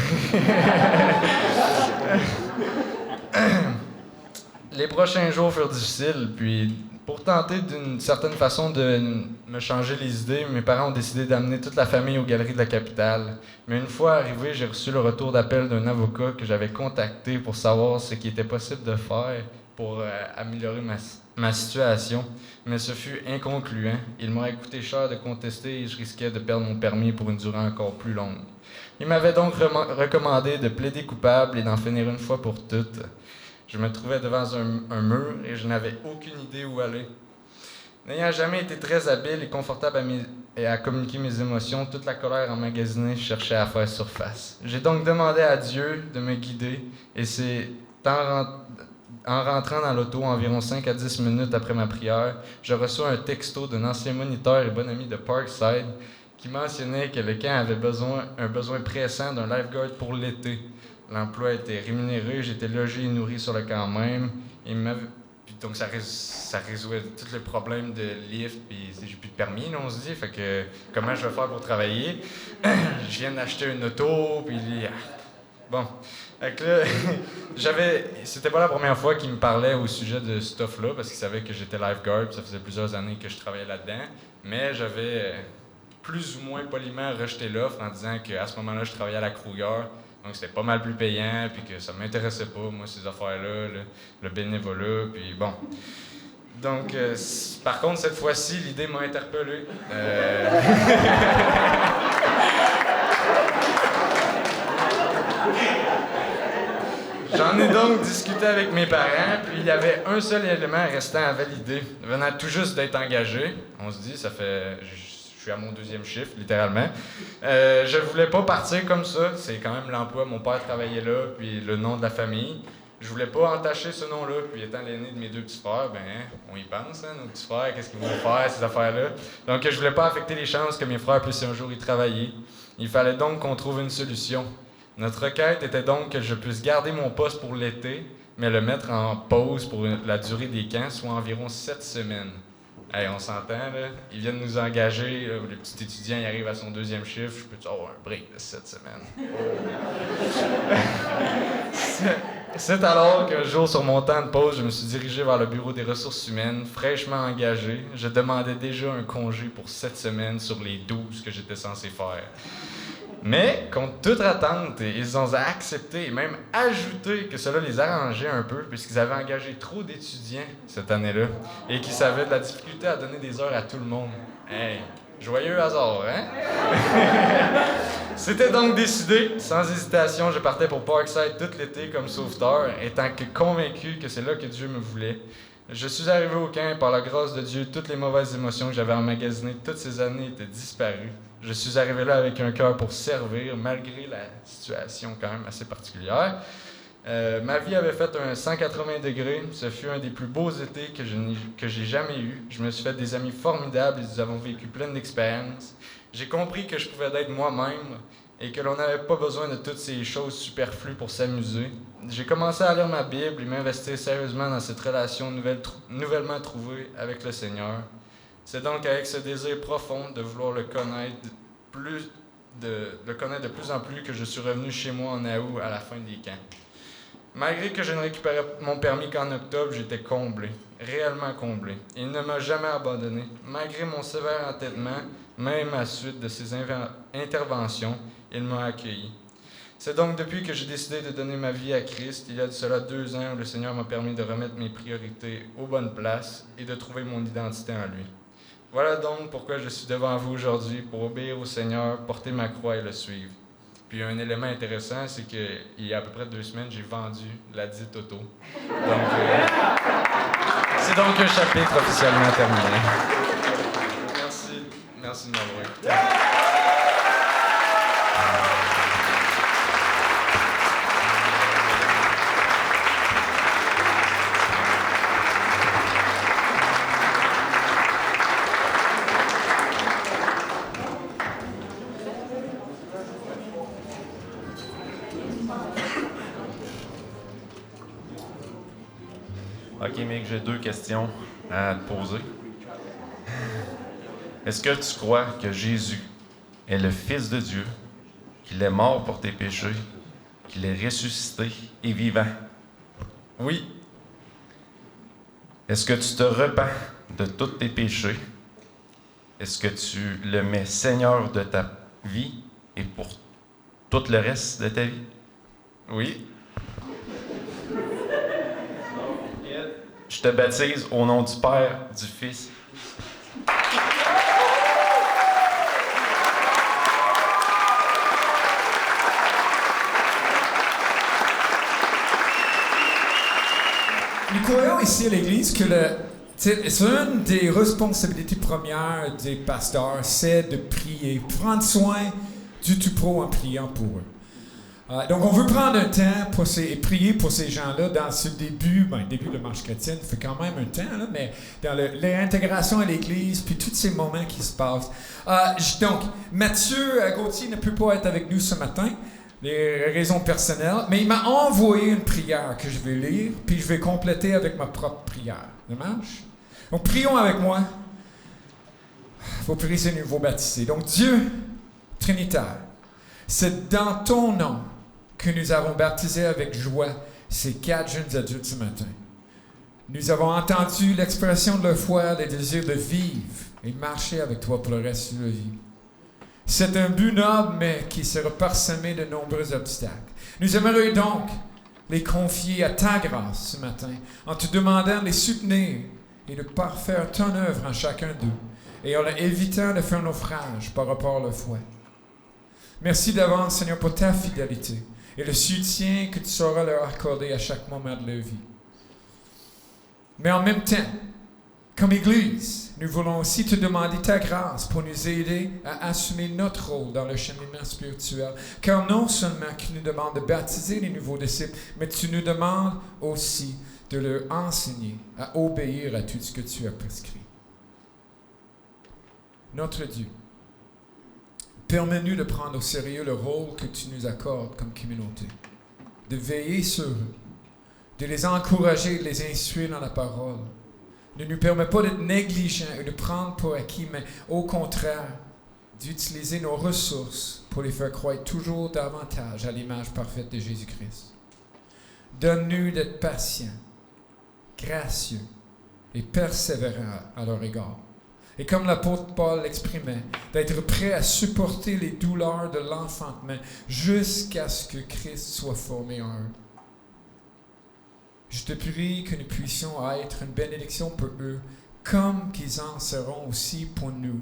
Les prochains jours furent difficiles, puis pour tenter d'une certaine façon de me changer les idées, mes parents ont décidé d'amener toute la famille aux Galeries de la Capitale. Mais une fois arrivé, j'ai reçu le retour d'appel d'un avocat que j'avais contacté pour savoir ce qui était possible de faire pour améliorer ma situation, mais ce fut inconcluant. Il m'aurait coûté cher de contester et je risquais de perdre mon permis pour une durée encore plus longue. Il m'avait donc recommandé de plaider coupable et d'en finir une fois pour toutes. Je me trouvais devant un mur et je n'avais aucune idée où aller. N'ayant jamais été très habile et confortable à communiquer mes émotions, toute la colère emmagasinée cherchait à faire surface. J'ai donc demandé à Dieu de me guider et c'est en rentrant dans l'auto environ 5 à 10 minutes après ma prière, je reçois un texto d'un ancien moniteur et bon ami de Parkside qui mentionnait que le camp avait un besoin pressant d'un lifeguard pour l'été. L'emploi était rémunéré, j'étais logé et nourri sur le camp même. Donc ça résout tous les problèmes de lift, puis j'ai plus de permis, là, on se dit. Fait que comment je vais faire pour travailler? Je viens d'acheter une auto, puis bon. Fait que là, c'était pas la première fois qu'il me parlait au sujet de ce stuff-là, parce qu'il savait que j'étais lifeguard, puis ça faisait plusieurs années que je travaillais là-dedans. Mais j'avais plus ou moins poliment rejeté l'offre en disant qu'à ce moment-là, je travaillais à la Kruger. Donc, c'était pas mal plus payant, puis que ça m'intéressait pas, moi, ces affaires-là, le bénévolat, puis bon. Donc, par contre, cette fois-ci, l'idée m'a interpellé. donc discuté avec mes parents, puis il y avait un seul élément restant à valider. Venant tout juste d'être engagé, on se dit, ça fait... Je suis à mon 2e chiffre, littéralement. Je voulais pas partir comme ça. C'est quand même l'emploi. Mon père travaillait là, puis le nom de la famille. Je voulais pas entacher ce nom-là. Puis étant l'aîné de mes 2 petits frères, ben, on y pense, hein, nos petits frères, qu'est-ce qu'ils vont faire, ces affaires-là. Donc, je voulais pas affecter les chances que mes frères puissent un jour y travailler. Il fallait donc qu'on trouve une solution. Notre requête était donc que je puisse garder mon poste pour l'été, mais le mettre en pause pour la durée des camps, soit environ 7 semaines. Hey, on s'entend, là. Ils viennent nous engager. Là, le petit étudiant, il arrive à son 2e chiffre. Je peux-tu avoir un break de 7 semaines? C'est alors qu'un jour, sur mon temps de pause, je me suis dirigé vers le bureau des ressources humaines, fraîchement engagé. Je demandais déjà un congé pour 7 semaines sur les 12 que j'étais censé faire. Mais, contre toute attente, ils ont accepté et même ajouté que cela les arrangeait un peu puisqu'ils avaient engagé trop d'étudiants cette année-là et qu'ils savaient de la difficulté à donner des heures à tout le monde. Hey, joyeux hasard, hein? C'était donc décidé. Sans hésitation, je partais pour Parkside tout l'été comme sauveteur, étant que convaincu que c'est là que Dieu me voulait. Je suis arrivé au camp et par la grâce de Dieu, toutes les mauvaises émotions que j'avais emmagasinées toutes ces années étaient disparues. Je suis arrivé là avec un cœur pour servir, malgré la situation quand même assez particulière. Ma vie avait fait un 180 degrés. Ce fut un des plus beaux étés que j'ai jamais eu. Je me suis fait des amis formidables et nous avons vécu plein d'expériences. J'ai compris que je pouvais être moi-même et que l'on n'avait pas besoin de toutes ces choses superflues pour s'amuser. J'ai commencé à lire ma Bible et m'investir sérieusement dans cette relation nouvellement trouvée avec le Seigneur. C'est donc avec ce désir profond de vouloir le connaître de plus en plus que je suis revenu chez moi en août à la fin des camps. Malgré que je ne récupérais mon permis qu'en octobre, j'étais comblé, réellement comblé. Il ne m'a jamais abandonné. Malgré mon sévère entêtement, même à la suite de ses interventions, il m'a accueilli. C'est donc depuis que j'ai décidé de donner ma vie à Christ, il y a de cela 2 ans, où le Seigneur m'a permis de remettre mes priorités aux bonnes places et de trouver mon identité en lui. Voilà donc pourquoi je suis devant vous aujourd'hui, pour obéir au Seigneur, porter ma croix et le suivre. Puis un élément intéressant, c'est qu'il y a à peu près 2 semaines, j'ai vendu la dite auto. Donc, c'est donc un chapitre officiellement terminé. Merci de m'avoir écouté. OK, Mick, j'ai 2 questions à te poser. Est-ce que tu crois que Jésus est le Fils de Dieu, qu'il est mort pour tes péchés, qu'il est ressuscité et vivant? Oui. Est-ce que tu te repens de tous tes péchés? Est-ce que tu le mets Seigneur de ta vie et pour tout le reste de ta vie? Oui. Je te baptise au nom du Père, du Fils. Nous croyons ici à l'Église que c'est une des responsabilités premières des pasteurs, c'est de prier, prendre soin du tout-pro en priant pour eux. Donc, on veut prendre un temps pour prier pour ces gens-là dans ce début de marche chrétienne, fait quand même un temps, là, mais dans l'intégration à l'Église, puis tous ces moments qui se passent. Donc, Mathieu Gauthier ne peut pas être avec nous ce matin, des raisons personnelles, mais il m'a envoyé une prière que je vais lire, puis je vais compléter avec ma propre prière. Ça marche? Donc, prions avec moi. Vous priez, Seigneur, vous baptiser. Donc, Dieu Trinitaire, c'est dans ton nom que nous avons baptisé avec joie ces 4 jeunes adultes ce matin. Nous avons entendu l'expression de leur foi, le désir de vivre et marcher avec toi pour le reste de leur vie. C'est un but noble, mais qui sera parsemé de nombreux obstacles. Nous aimerions donc les confier à ta grâce ce matin, en te demandant de les soutenir et de parfaire ton œuvre en chacun d'eux, et en leur évitant de faire naufrage par rapport à leur foi. Merci d'avance, Seigneur, pour ta fidélité. et le soutien que tu sauras leur accorder à chaque moment de leur vie. Mais en même temps, comme Église, nous voulons aussi te demander ta grâce pour nous aider à assumer notre rôle dans le cheminement spirituel. Car non seulement tu nous demandes de baptiser les nouveaux disciples, mais tu nous demandes aussi de leur enseigner à obéir à tout ce que tu as prescrit. Notre Dieu, permets-nous de prendre au sérieux le rôle que tu nous accordes comme communauté, de veiller sur eux, de les encourager et de les instruire dans la parole. Ne nous permets pas d'être négligents et de prendre pour acquis, mais au contraire, d'utiliser nos ressources pour les faire croître toujours davantage à l'image parfaite de Jésus-Christ. Donne-nous d'être patients, gracieux et persévérants à leur égard. Et comme l'apôtre Paul l'exprimait, d'être prêt à supporter les douleurs de l'enfantement jusqu'à ce que Christ soit formé en eux. Je te prie que nous puissions être une bénédiction pour eux, comme qu'ils en seront aussi pour nous.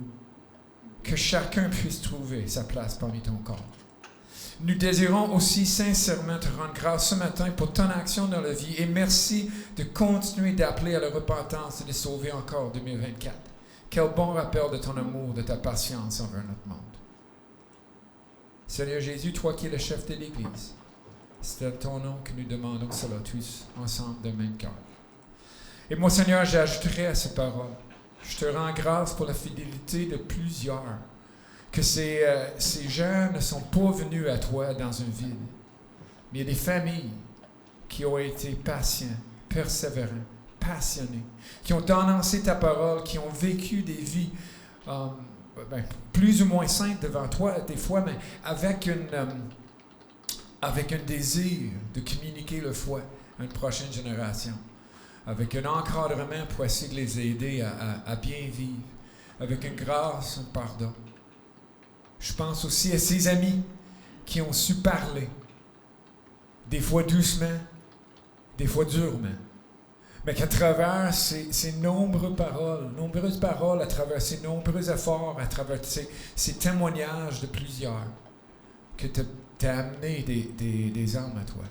Que chacun puisse trouver sa place parmi ton corps. Nous désirons aussi sincèrement te rendre grâce ce matin pour ton action dans la vie et merci de continuer d'appeler à la repentance et de sauver encore 2024. Quel bon rappel de ton amour, de ta patience envers notre monde. Seigneur Jésus, toi qui es le chef de l'Église, c'est à ton nom que nous demandons cela tous, ensemble d'un même cœur. Et moi, Seigneur, j'ajouterai à ces paroles. Je te rends grâce pour la fidélité de plusieurs. Que ces gens ne sont pas venus à toi dans un vide. Mais il y a des familles qui ont été patients, persévérants, passionnés, qui ont annoncé ta parole, qui ont vécu des vies plus ou moins saintes devant toi, des fois, mais avec un désir de communiquer le foi à une prochaine génération, avec un encadrement pour essayer de les aider à bien vivre, avec une grâce, un pardon. Je pense aussi à ces amis qui ont su parler, des fois doucement, des fois durement, mais qu'à travers ces nombreuses paroles, à travers ces nombreux efforts, à travers ces témoignages de plusieurs, que tu as amené des âmes à toi.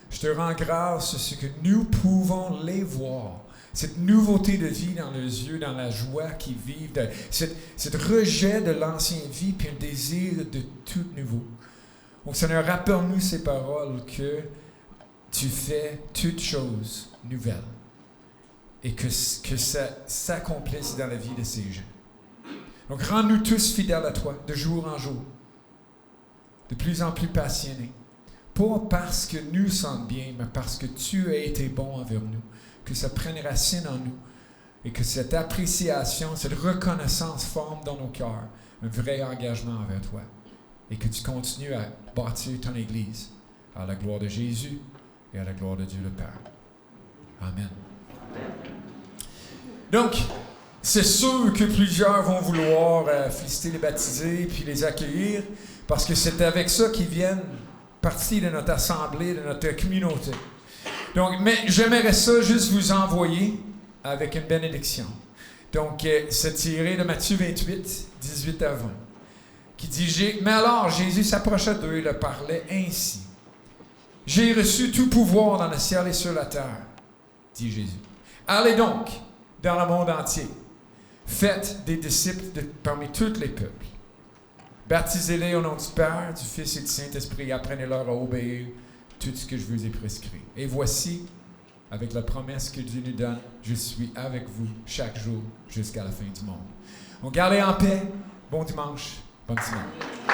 Je te rends grâce sur ce que nous pouvons les voir, cette nouveauté de vie dans leurs yeux, dans la joie qu'ils vivent, cet rejet de l'ancienne vie, puis un désir de tout nouveau. Donc, Seigneur, rappelle-nous ces paroles que tu fais toutes choses nouvelles et que ça s'accomplisse dans la vie de ces gens. Donc, rends-nous tous fidèles à toi, de jour en jour, de plus en plus passionnés. Pas parce que nous sommes bien, mais parce que tu as été bon envers nous. Que ça prenne racine en nous et que cette appréciation, cette reconnaissance forme dans nos cœurs un vrai engagement envers toi et que tu continues à bâtir ton Église à la gloire de Jésus et à la gloire de Dieu le Père. Amen. Donc, c'est sûr que plusieurs vont vouloir féliciter les baptisés puis les accueillir parce que c'est avec ça qu'ils viennent partie de notre assemblée, de notre communauté. Donc, mais j'aimerais ça juste vous envoyer avec une bénédiction. Donc, c'est tiré de Matthieu 28, 18 à 20, qui dit, mais alors Jésus s'approcha d'eux et leur parlait ainsi. J'ai reçu tout pouvoir dans le ciel et sur la terre, dit Jésus. Allez donc dans le monde entier. Faites des disciples parmi tous les peuples. Baptisez-les au nom du Père, du Fils et du Saint-Esprit. Apprenez-leur à obéir tout ce que je vous ai prescrit. Et voici, avec la promesse que Dieu nous donne, je suis avec vous chaque jour jusqu'à la fin du monde. Donc, gardez en paix. Bon dimanche. Bonne semaine.